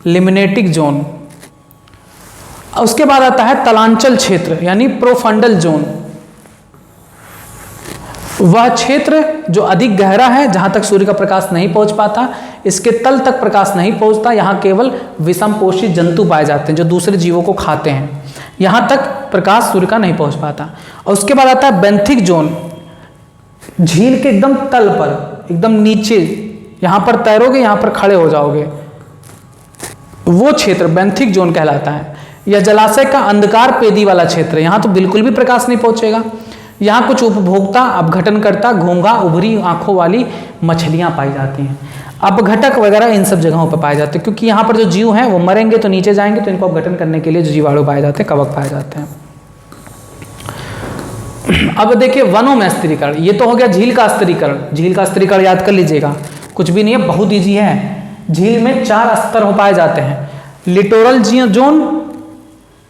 लिमिनेटिक जोन। उसके बाद आता है तलांचल क्षेत्र यानी प्रोफंडल जोन। वह क्षेत्र जो अधिक गहरा है, जहाँ तक सूर्य का प्रकाश नहीं पहुँच पाता, इसके तल तक प्रकाश नहीं पहुँचता, यहाँ केवल विषमपोषी जंतु पाए जाते हैं जो दूसरे जीवों को खाते हैं, यहाँ तक प्रकाश सूर्य का नहीं पहुँच पाता। और उसके बाद आता है बेंथिक जोन, झील के एकदम तल पर, एकदम नीचे, यहाँ पर तैरोगे, यहाँ पर खड़े हो जाओगे, वो क्षेत्र बेंथिक जोन कहलाता है। यह जलाशय का अंधकार पेदी वाला क्षेत्र है, यहाँ तो बिल्कुल भी प्रकाश नहीं पहुँचेगा। यहाँ कुछ उपभोक्ता, अपघटनकर्ता, घोंघा, उभरी आंखों वाली मछलियाँ पाई जाती हैं। अपघटक वगैरह इन सब जगहों पर पाए जाते हैं, क्योंकि यहाँ पर जो जीव हैं वो मरेंगे तो नीचे जाएंगे, तो इनको अपघटन करने के लिए जो जीवाणु पाए जाते हैं, कवक पाए जाते हैं। अब देखिए वनों में स्थिरीकरण, ये तो हो गया झील का स्थिरीकरण। झील का स्थिरीकरण याद कर लीजिएगा, कुछ भी नहीं है, बहुत ईजी है। झील में 4 स्तर हो पाए जाते हैं। लिटोरल जोन,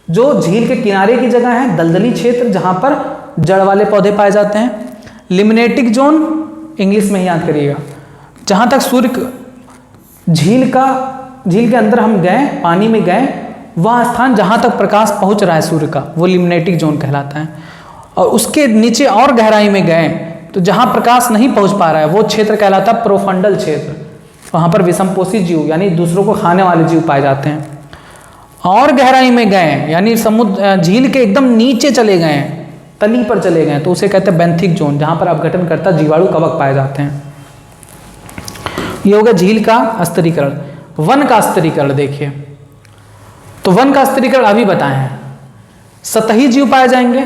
जो झील के किनारे की जगह है, दलदली क्षेत्र जहां पर जड़ वाले पौधे पाए जाते हैं। लिमिनेटिक जोन, इंग्लिश में ही याद करिएगा, जहां तक सूर्य झील के अंदर हम गए, पानी में गए, वह स्थान जहां तक प्रकाश पहुंच रहा है सूर्य का, वो लिमिनेटिक जोन कहलाता है। और उसके नीचे और गहराई में गए तो जहां प्रकाश नहीं पहुंच पा रहा है, वो क्षेत्र कहलाता है प्रोफंडल क्षेत्र। वहां पर विषमपोषी जीव यानी दूसरों को खाने वाले जीव पाए जाते हैं। और गहराई में गए यानी समुद्र झील के एकदम नीचे चले गए, तली पर चले गए, तो उसे कहते हैं बेंथिक जोन, जहां पर अपघटन करता जीवाणु कवक पाए जाते हैं। ये हो गया झील का स्थिरीकरण। वन का स्थिरीकरण देखिए, तो वन का स्थिरीकरण अभी बताए हैं। सतही जीव पाए जाएंगे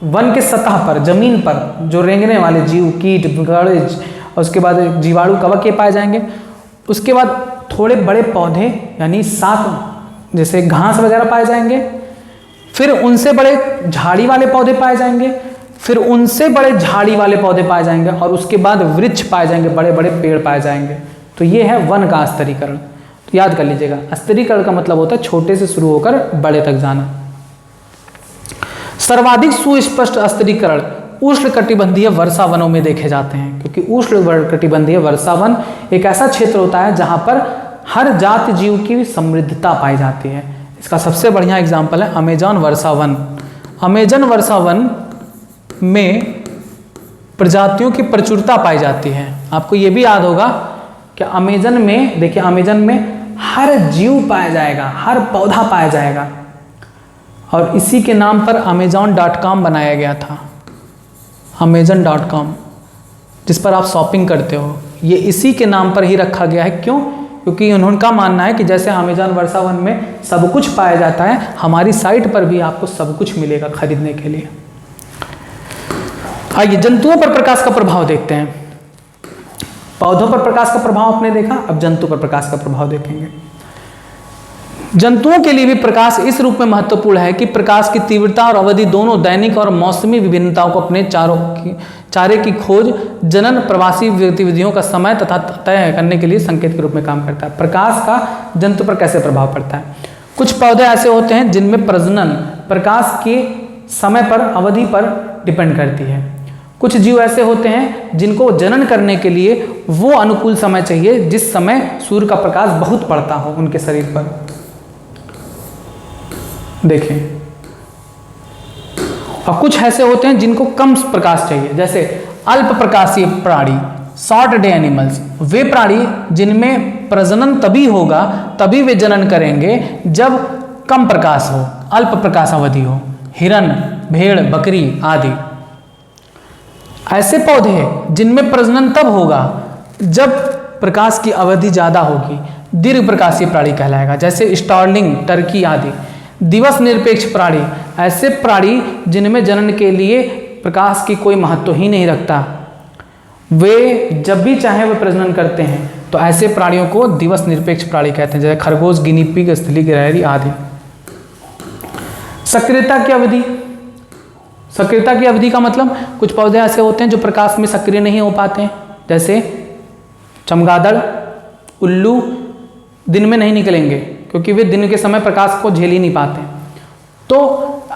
वन के सतह पर, जमीन पर जो रेंगने वाले जीव, कीट, गणज, और उसके बाद जीवाणु कवक ये पाए जाएंगे। उसके बाद थोड़े बड़े पौधे यानी शाक जैसे घास वगैरह पाए जाएंगे। फिर उनसे बड़े झाड़ी वाले पौधे पाए जाएंगे, फिर उनसे बड़े झाड़ी वाले पौधे पाए जाएंगे, और उसके बाद वृक्ष पाए जाएंगे, बड़े बड़े पेड़ पाए जाएंगे। तो ये है वन का स्थिरीकरण। तो याद कर लीजिएगा, स्थिरीकरण का मतलब होता है छोटे से शुरू होकर बड़े तक जाना। सर्वाधिक सुस्पष्ट स्थिरीकरण उष्णकटिबंधीय वर्षा वनों में देखे जाते हैं, क्योंकि उष्णकटिबंधीय वर्षा वन एक ऐसा क्षेत्र होता है जहां पर हर जाति जीव की समृद्धता पाई जाती है। इसका सबसे बढ़िया एग्जाम्पल है अमेजन वर्षा वन। अमेजन वर्षा वन में प्रजातियों की प्रचुरता पाई जाती है। आपको ये भी याद होगा कि अमेजन में, देखिए अमेजन में हर जीव पाया जाएगा, हर पौधा पाया जाएगा, और इसी के नाम पर Amazon.com बनाया गया था। Amazon.com जिस पर आप शॉपिंग करते हो, ये इसी के नाम पर ही रखा गया है। क्यों? क्योंकि उनका मानना है कि जैसे अमेजन वर्षा वन में सब कुछ पाया जाता है, हमारी साइट पर भी आपको सब कुछ मिलेगा खरीदने के लिए। आइए जंतुओं पर प्रकाश का प्रभाव देखते हैं। पौधों पर प्रकाश का प्रभाव आपने देखा, अब जंतु पर प्रकाश का प्रभाव देखेंगे। जंतुओं के लिए भी प्रकाश इस रूप में महत्वपूर्ण है कि प्रकाश की तीव्रता और अवधि दोनों दैनिक और मौसमी विभिन्नताओं को अपने चारे की खोज, जनन, प्रवासी गतिविधियों का समय तथा तय करने के लिए संकेत के रूप में काम करता है। प्रकाश का जंतु पर कैसे प्रभाव पड़ता है? कुछ पौधे ऐसे होते हैं जिनमें प्रजनन प्रकाश के समय पर, अवधि पर डिपेंड करती है। कुछ जीव ऐसे होते हैं जिनको जनन करने के लिए वो अनुकूल समय चाहिए जिस समय सूर्य का प्रकाश बहुत पड़ता हो उनके शरीर पर। देखें, और कुछ ऐसे होते हैं जिनको कम प्रकाश चाहिए, जैसे अल्प प्रकाशीय प्राणी, शॉर्ट डे एनिमल्स। वे प्राणी जिनमें प्रजनन तभी होगा, तभी वे जनन करेंगे जब कम प्रकाश हो, अल्प प्रकाश अवधि हो। हिरन, भेड़, बकरी आदि। ऐसे पौधे जिनमें प्रजनन तब होगा जब प्रकाश की अवधि ज्यादा होगी, दीर्घ प्रकाशीय प्राणी कहलाएगा, जैसे स्टार्लिंग, टर्की आदि। दिवस निरपेक्ष प्राणी, ऐसे प्राणी जिनमें जनन के लिए प्रकाश की कोई महत्व ही नहीं रखता, वे जब भी चाहे वे प्रजनन करते हैं, तो ऐसे प्राणियों को दिवस निरपेक्ष प्राणी कहते हैं, जैसे खरगोश, गिनी पिग, स्थली गिलहरी आदि। सक्रियता की अवधि, सक्रियता की अवधि का मतलब कुछ पौधे ऐसे होते हैं जो प्रकाश में सक्रिय नहीं हो पाते हैं, जैसे चमगादड़, उल्लू दिन में नहीं निकलेंगे क्योंकि वे दिन के समय प्रकाश को झेल ही नहीं पाते। तो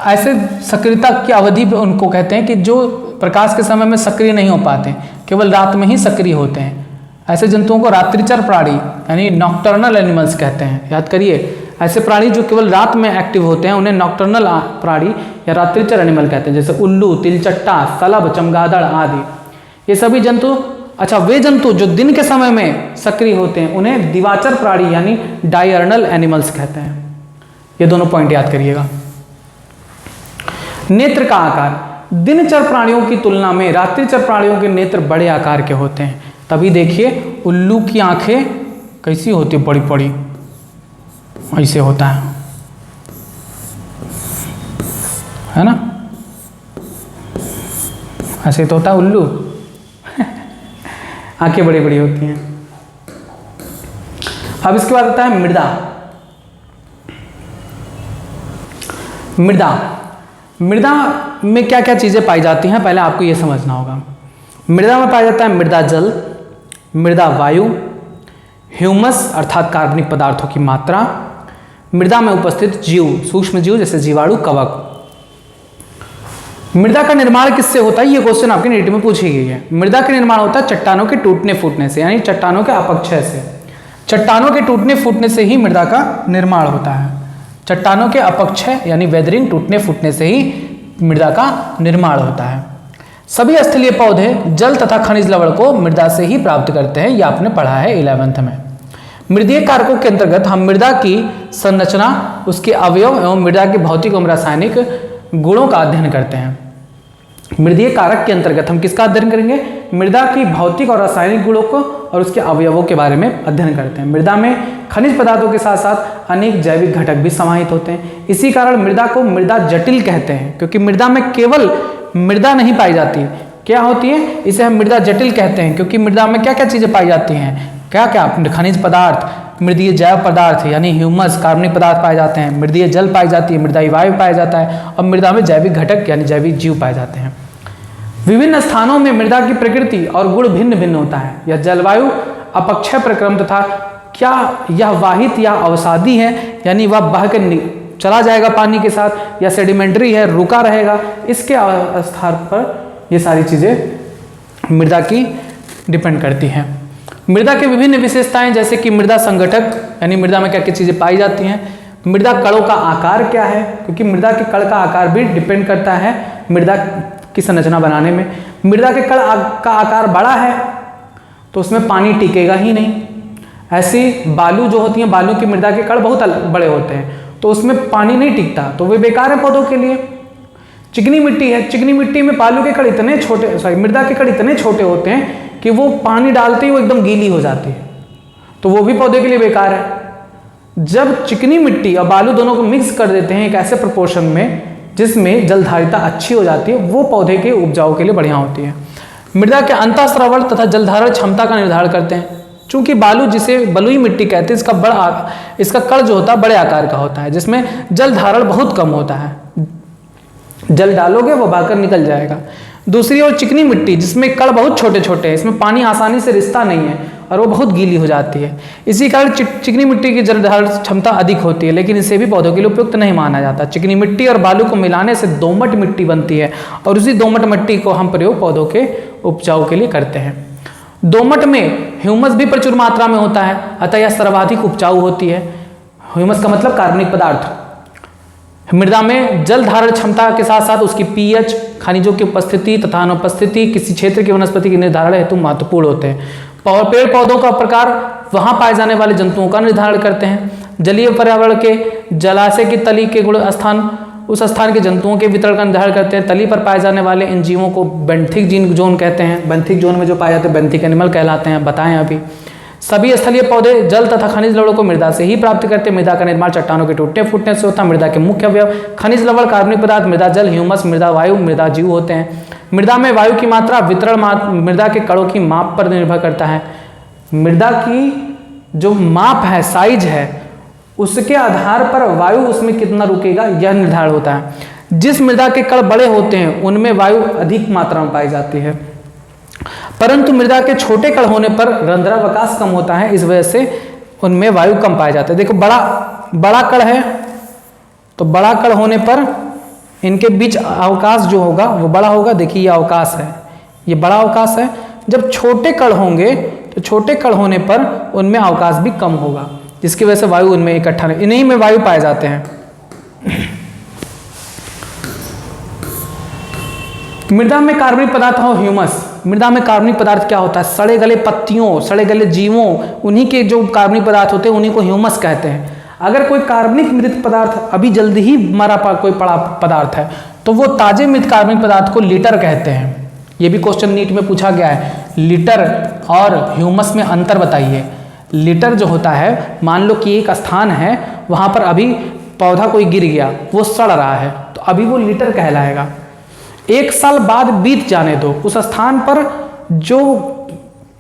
ऐसे सक्रियता की अवधि उनको कहते हैं कि जो प्रकाश के समय में सक्रिय नहीं हो पाते, केवल रात में ही सक्रिय होते हैं। ऐसे जंतुओं को रात्रिचर प्राणी यानी नॉक्टर्नल एनिमल्स कहते हैं। याद करिए, ऐसे प्राणी जो केवल रात में एक्टिव होते हैं उन्हें नॉक्टर्नल प्राणी या रात्रिचर एनिमल कहते हैं, जैसे उल्लू, तिलचट्टा, सलभ, चमगादड़ आदि। ये सभी जंतु, अच्छा वे जंतु जो दिन के समय में सक्रिय होते हैं उन्हें दिवाचर प्राणी यानी डायर्नल एनिमल्स कहते हैं। ये दोनों पॉइंट याद करिएगा। नेत्र का आकार, दिनचर प्राणियों की तुलना में रात्रिचर प्राणियों के नेत्र बड़े आकार के होते हैं। तभी देखिए उल्लू की आंखें कैसी होती है, बड़ी बड़ी, ऐसे होता है ना, ऐसे तो होता है उल्लू आंखें बड़ी बड़ी होती हैं। अब इसके बाद आता है मृदा। मृदा में क्या क्या चीज़ें पाई जाती हैं, पहले आपको ये समझना होगा। मृदा में पाया जाता है मृदा जल, मृदा वायु, ह्यूमस अर्थात कार्बनिक पदार्थों की मात्रा, मृदा में उपस्थित जीव, सूक्ष्म जीव जैसे जीवाणु, कवक। मृदा का निर्माण किससे होता है, ये क्वेश्चन आपके नीट में पूछी गई है। मृदा का निर्माण होता है चट्टानों के टूटने फूटने से, यानी चट्टानों के अपक्षय से। चट्टानों के टूटने फूटने से ही मृदा का निर्माण होता है। चट्टानों के अपक्षय यानी वेदरिंग, टूटने फूटने से ही मृदा का निर्माण होता है। सभी स्थलीय पौधे जल तथा खनिज लवण को मृदा से ही प्राप्त करते हैं, यह आपने पढ़ा है 11th में। मृदीय कारकों के अंतर्गत हम मृदा की संरचना, उसके अवयव एवं मृदा के भौतिक एवं रासायनिक गुणों का अध्ययन करते हैं। मृदीय कारक के अंतर्गत हम किसका अध्ययन करेंगे, मृदा की भौतिक और रासायनिक गुणों को और उसके अवयवों के बारे में अध्ययन करते हैं। मृदा में खनिज पदार्थों के साथ साथ अनेक जैविक घटक भी समाहित होते हैं। इसी कारण मृदा को मृदा जटिल कहते हैं, क्योंकि मृदा में केवल मृदा नहीं पाई जाती, क्या होती है, इसे हम मृदा जटिल कहते हैं, क्योंकि मृदा में क्या क्या चीज़ें पाई जाती हैं, क्या क्या, खनिज पदार्थ, मृदीय जैव पदार्थ यानी ह्यूमस, कार्बनिक पदार्थ पाए जाते हैं, मृदीय जल पाई जाती है, मृदाई वायु पाया जाता है, और मृदा में जैविक घटक यानी जैविक जीव पाए जाते हैं। विभिन्न स्थानों में मृदा की प्रकृति और गुण भिन्न भिन्न होता है। यह जलवायु, अपक्षय प्रक्रम तथा क्या यह वाहित या अवसादी है, यानी वह बह कर चला जाएगा पानी के साथ, या सेडिमेंट्री है, रुका रहेगा, इसके आधार पर ये सारी चीज़ें मृदा की डिपेंड करती हैं। मृदा की विभिन्न विशेषताएं जैसे कि मृदा संगठक यानी मृदा में क्या क्या चीज़ें पाई जाती हैं, मृदा कणों का आकार क्या है, क्योंकि मृदा के कण का आकार भी डिपेंड करता है मृदा की संरचना बनाने में। मृदा के कण का आकार बड़ा है तो उसमें पानी टिकेगा ही नहीं। ऐसी बालू जो होती हैं, बालू की मृदा के कण बहुत बड़े होते हैं तो उसमें पानी नहीं टिकता, तो वे बेकार है पौधों के लिए। चिकनी मिट्टी है, चिकनी मिट्टी में बालू के कण इतने छोटे, मृदा के कण इतने छोटे होते हैं कि वो पानी डालते ही वो एकदम गीली हो जाती है, तो वो भी पौधे के लिए बेकार है। जब चिकनी मिट्टी और बालू दोनों को मिक्स कर देते हैं एक ऐसे प्रोपोर्शन में जिसमें जलधारिता अच्छी हो जाती है, वो पौधे के उपजाऊ के लिए बढ़िया होती है। मृदा के अंतःस्रावण तथा जलधारण क्षमता का निर्धारण करते हैं। चूंकि बालू, जिसे बलुई मिट्टी कहते हैं, इसका कण जो होता है बड़े आकार का होता है, जिसमें जल धारण बहुत कम होता है, जल डालोगे वो बहकर निकल जाएगा। दूसरी ओर चिकनी मिट्टी जिसमें कण बहुत छोटे छोटे हैं, इसमें पानी आसानी से रिश्ता नहीं है और वो बहुत गीली हो जाती है। इसी कारण चिकनी मिट्टी की जल धारण क्षमता अधिक होती है, लेकिन इसे भी पौधों के लिए उपयुक्त नहीं माना जाता। चिकनी मिट्टी और बालू को मिलाने से दोमट मिट्टी बनती है और उसी दोमट मिट्टी को हम प्रयोग पौधों के उपजाऊ के लिए करते हैं। दोमट में ह्यूमस भी प्रचुर मात्रा में होता है, अतः यह सर्वाधिक उपजाऊ होती है। ह्यूमस का मतलब कार्बनिक पदार्थ। मृदा में जल धारण क्षमता के साथ साथ उसकी पीएच, खनिजों की उपस्थिति तथा अनुपस्थिति किसी क्षेत्र की वनस्पति के निर्धारण हेतु महत्वपूर्ण होते हैं। पेड़ पौधों का प्रकार वहां पाए जाने वाले जंतुओं का निर्धारण करते हैं। जलीय पर्यावरण के जलाशय की तली के गुण स्थान, उस स्थान के जंतुओं के वितरण का निर्धारण करते हैं। तली पर पाए जाने वाले इन जीवों को बेंथिक जीन जोन कहते हैं। बेंथिक जोन में जो पाए जाते हैं बेंथिक एनिमल कहलाते हैं, बताएं अभी। सभी स्थलीय पौधे जल तथा खनिज लवणों को मृदा से ही प्राप्त करते हैं। मृदा का निर्माण चट्टानों के टूटने फूटने से होता है। मृदा के मुख्य अवयव खनिज लवण, कार्बनिक पदार्थ, मृदा जल, ह्यूमस, मृदा वायु, मृदा जीव होते हैं। मृदा में वायु की मात्रा वितरण मृदा के कणों की माप पर निर्भर करता है। मृदा की जो माप है, साइज है, उसके आधार पर वायु उसमें कितना रुकेगा यह निर्धारण होता है। जिस मृदा के कण बड़े होते हैं उनमें वायु अधिक मात्रा में पाई जाती है, परंतु मृदा के छोटे कण होने पर रंध्रावकाश कम होता है, इस वजह से उनमें वायु कम पाया जाता है। देखो बड़ा कण है तो बड़ा कण होने पर इनके बीच अवकाश जो होगा वो बड़ा होगा। देखिए ये अवकाश है, ये बड़ा अवकाश है। जब छोटे कण होंगे तो छोटे कण होने पर उनमें अवकाश भी कम होगा, जिसकी वजह से वायु उनमें इकट्ठा नहीं, इन्हीं में वायु पाए जाते हैं। मृदा में कार्बनिक पदार्थ हो ह्यूमस। मृदा में कार्बनिक पदार्थ क्या होता है? सड़े गले पत्तियों, सड़े गले जीवों, उन्हीं के जो कार्बनिक पदार्थ होते हैं उन्हीं को ह्यूमस कहते हैं। अगर कोई कार्बनिक मृत पदार्थ अभी जल्दी ही मरा कोई पड़ा पदार्थ है तो वो ताजे मृत कार्बनिक पदार्थ को लीटर कहते हैं। ये भी क्वेश्चन नीट में पूछा गया है, लीटर और ह्यूमस में अंतर बताइए। लीटर जो होता है, मान लो कि एक स्थान है वहाँ पर अभी पौधा कोई गिर गया, वो सड़ रहा है, तो अभी वो लीटर कहलाएगा। 1 साल बाद बीत जाने दो, उस स्थान पर जो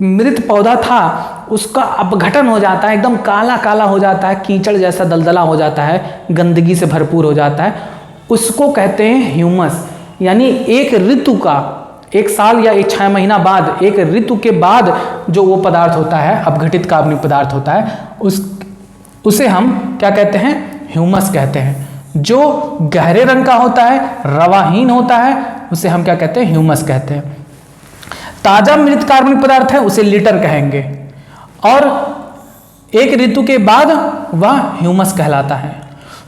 मृत पौधा था उसका अपघटन हो जाता है, एकदम काला काला हो जाता है, कीचड़ जैसा दलदला हो जाता है, गंदगी से भरपूर हो जाता है, उसको कहते हैं ह्यूमस। यानी एक ऋतु का, एक साल या एक 6 महीना बाद, एक ऋतु के बाद जो वो पदार्थ होता है, अपघटित कार्बनिक पदार्थ होता है, उसे हम क्या कहते हैं? ह्यूमस कहते हैं। जो गहरे रंग का होता है, रवाहीन होता है, उसे हम क्या कहते हैं? ह्यूमस कहते हैं। ताजा मृत कार्बनिक पदार्थ है उसे लिटर कहेंगे, और एक ऋतु के बाद वह ह्यूमस कहलाता है।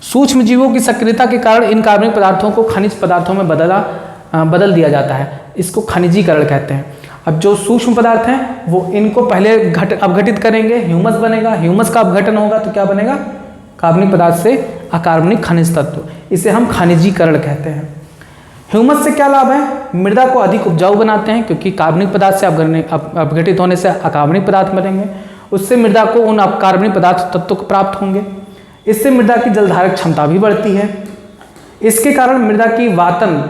सूक्ष्म जीवों की सक्रियता के कारण इन कार्बनिक पदार्थों को खनिज पदार्थों में बदल दिया जाता है, इसको खनिजीकरण कहते हैं। अब जो सूक्ष्म पदार्थ हैं वो इनको पहले अपघटित करेंगे, ह्यूमस बनेगा, ह्यूमस का अपघटन होगा तो क्या बनेगा? कार्बनिक पदार्थ से अकार्बनिक खनिज तत्व, इसे हम खनिजीकरण कहते हैं। ह्यूमस से क्या लाभ है? मृदा को अधिक उपजाऊ बनाते हैं, क्योंकि कार्बनिक पदार्थ से अपघटित होने से अकार्बनिक पदार्थ बनेंगे, उससे मृदा को उन अकार्बनिक पदार्थ तत्व को प्राप्त होंगे। इससे मृदा की जलधारक क्षमता भी बढ़ती है। इसके कारण मृदा की वातन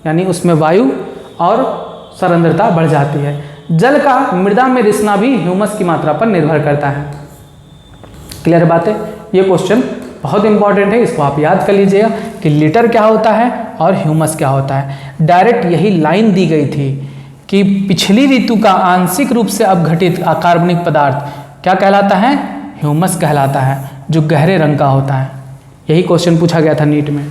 यानी उसमें वायु और सरंध्रता बढ़ जाती है। जल का मृदा में रिसना भी ह्यूमस की मात्रा पर निर्भर करता है। क्लियर बात है? ये क्वेश्चन बहुत इंपॉर्टेंट है, इसको आप याद कर लीजिएगा कि लीटर क्या होता है और ह्यूमस क्या होता है। डायरेक्ट यही लाइन दी गई थी कि पिछली ऋतु का आंशिक रूप से अपघटित अकार्बनिक पदार्थ क्या कहलाता है? ह्यूमस कहलाता है, जो गहरे रंग का होता है। यही क्वेश्चन पूछा गया था नीट में।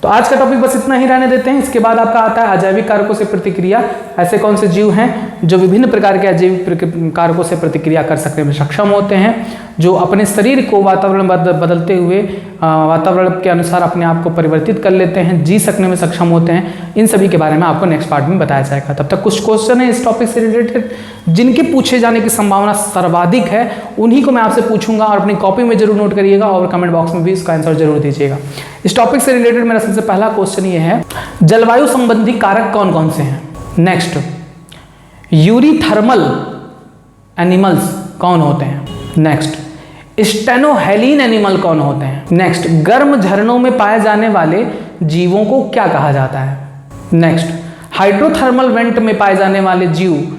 तो आज का टॉपिक बस इतना ही रहने देते हैं। इसके बाद आपका आता है अजैविक कारकों से प्रतिक्रिया। ऐसे कौन से जीव हैं जो विभिन्न प्रकार के अजैविक कारकों से प्रतिक्रिया कर सकने में सक्षम होते हैं, जो अपने शरीर को वातावरण बदलते हुए वातावरण के अनुसार अपने आप को परिवर्तित कर लेते हैं, जी सकने में सक्षम होते हैं। इन सभी के बारे में आपको नेक्स्ट पार्ट में बताया जाएगा। तब तक कुछ क्वेश्चन है इस टॉपिक से रिलेटेड जिनके पूछे जाने की संभावना सर्वाधिक है, उन्हीं को मैं आपसे पूछूंगा, और अपनी कॉपी में जरूर नोट करिएगा और कमेंट बॉक्स में भी इसका आंसर जरूर दीजिएगा। इस टॉपिक से रिलेटेड मेरा सबसे पहला क्वेश्चन ये है, जलवायु संबंधी कारक कौन कौन से हैं? नेक्स्ट, यूरीथर्मल एनिमल्स कौन होते हैं? नेक्स्ट, स्टेनोहेलिन एनिमल कौन होते हैं? नेक्स्ट, गर्म झरनों में पाए जाने वाले जीवों को क्या कहा जाता है? नेक्स्ट, हाइड्रोथर्मल वेंट में पाए जाने वाले जीव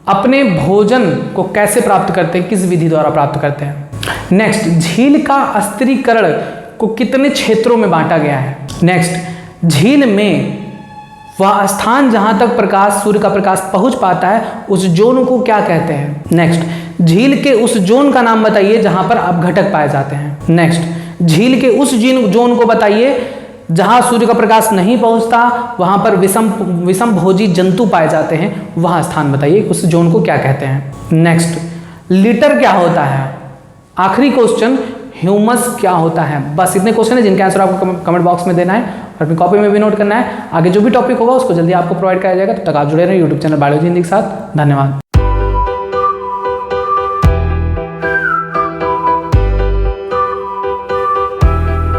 अपने भोजन को कैसे प्राप्त करते हैं, किस विधि द्वारा प्राप्त करते हैं? नेक्स्ट, झील का अस्थिरीकरण को कितने क्षेत्रों में बांटा गया है? नेक्स्ट, झील में वह स्थान जहां तक प्रकाश, सूर्य का प्रकाश पहुंच पाता है, उस जोन को क्या कहते हैं? नेक्स्ट, झील के उस जोन का नाम बताइए जहां पर अपघटक पाए जाते हैं। नेक्स्ट, झील के उस जोन को बताइए जहां सूर्य का प्रकाश नहीं पहुंचता, वहां पर विषम भोजी जंतु पाए जाते हैं, वहां स्थान बताइए, उस जोन को क्या कहते हैं? नेक्स्ट, लीटर क्या होता है? आखिरी क्वेश्चन, ह्यूमस क्या होता है? बस इतने क्वेश्चन है जिनके आंसर आपको कमेंट बॉक्स में देना है और अपनी कॉपी में भी नोट करना है। आगे जो भी टॉपिक होगा उसको जल्दी आपको प्रोवाइड कराया जाएगा। तब तक आप जुड़े रहें यूट्यूब चैनल बायोलॉजी हिंदी के साथ। धन्यवाद।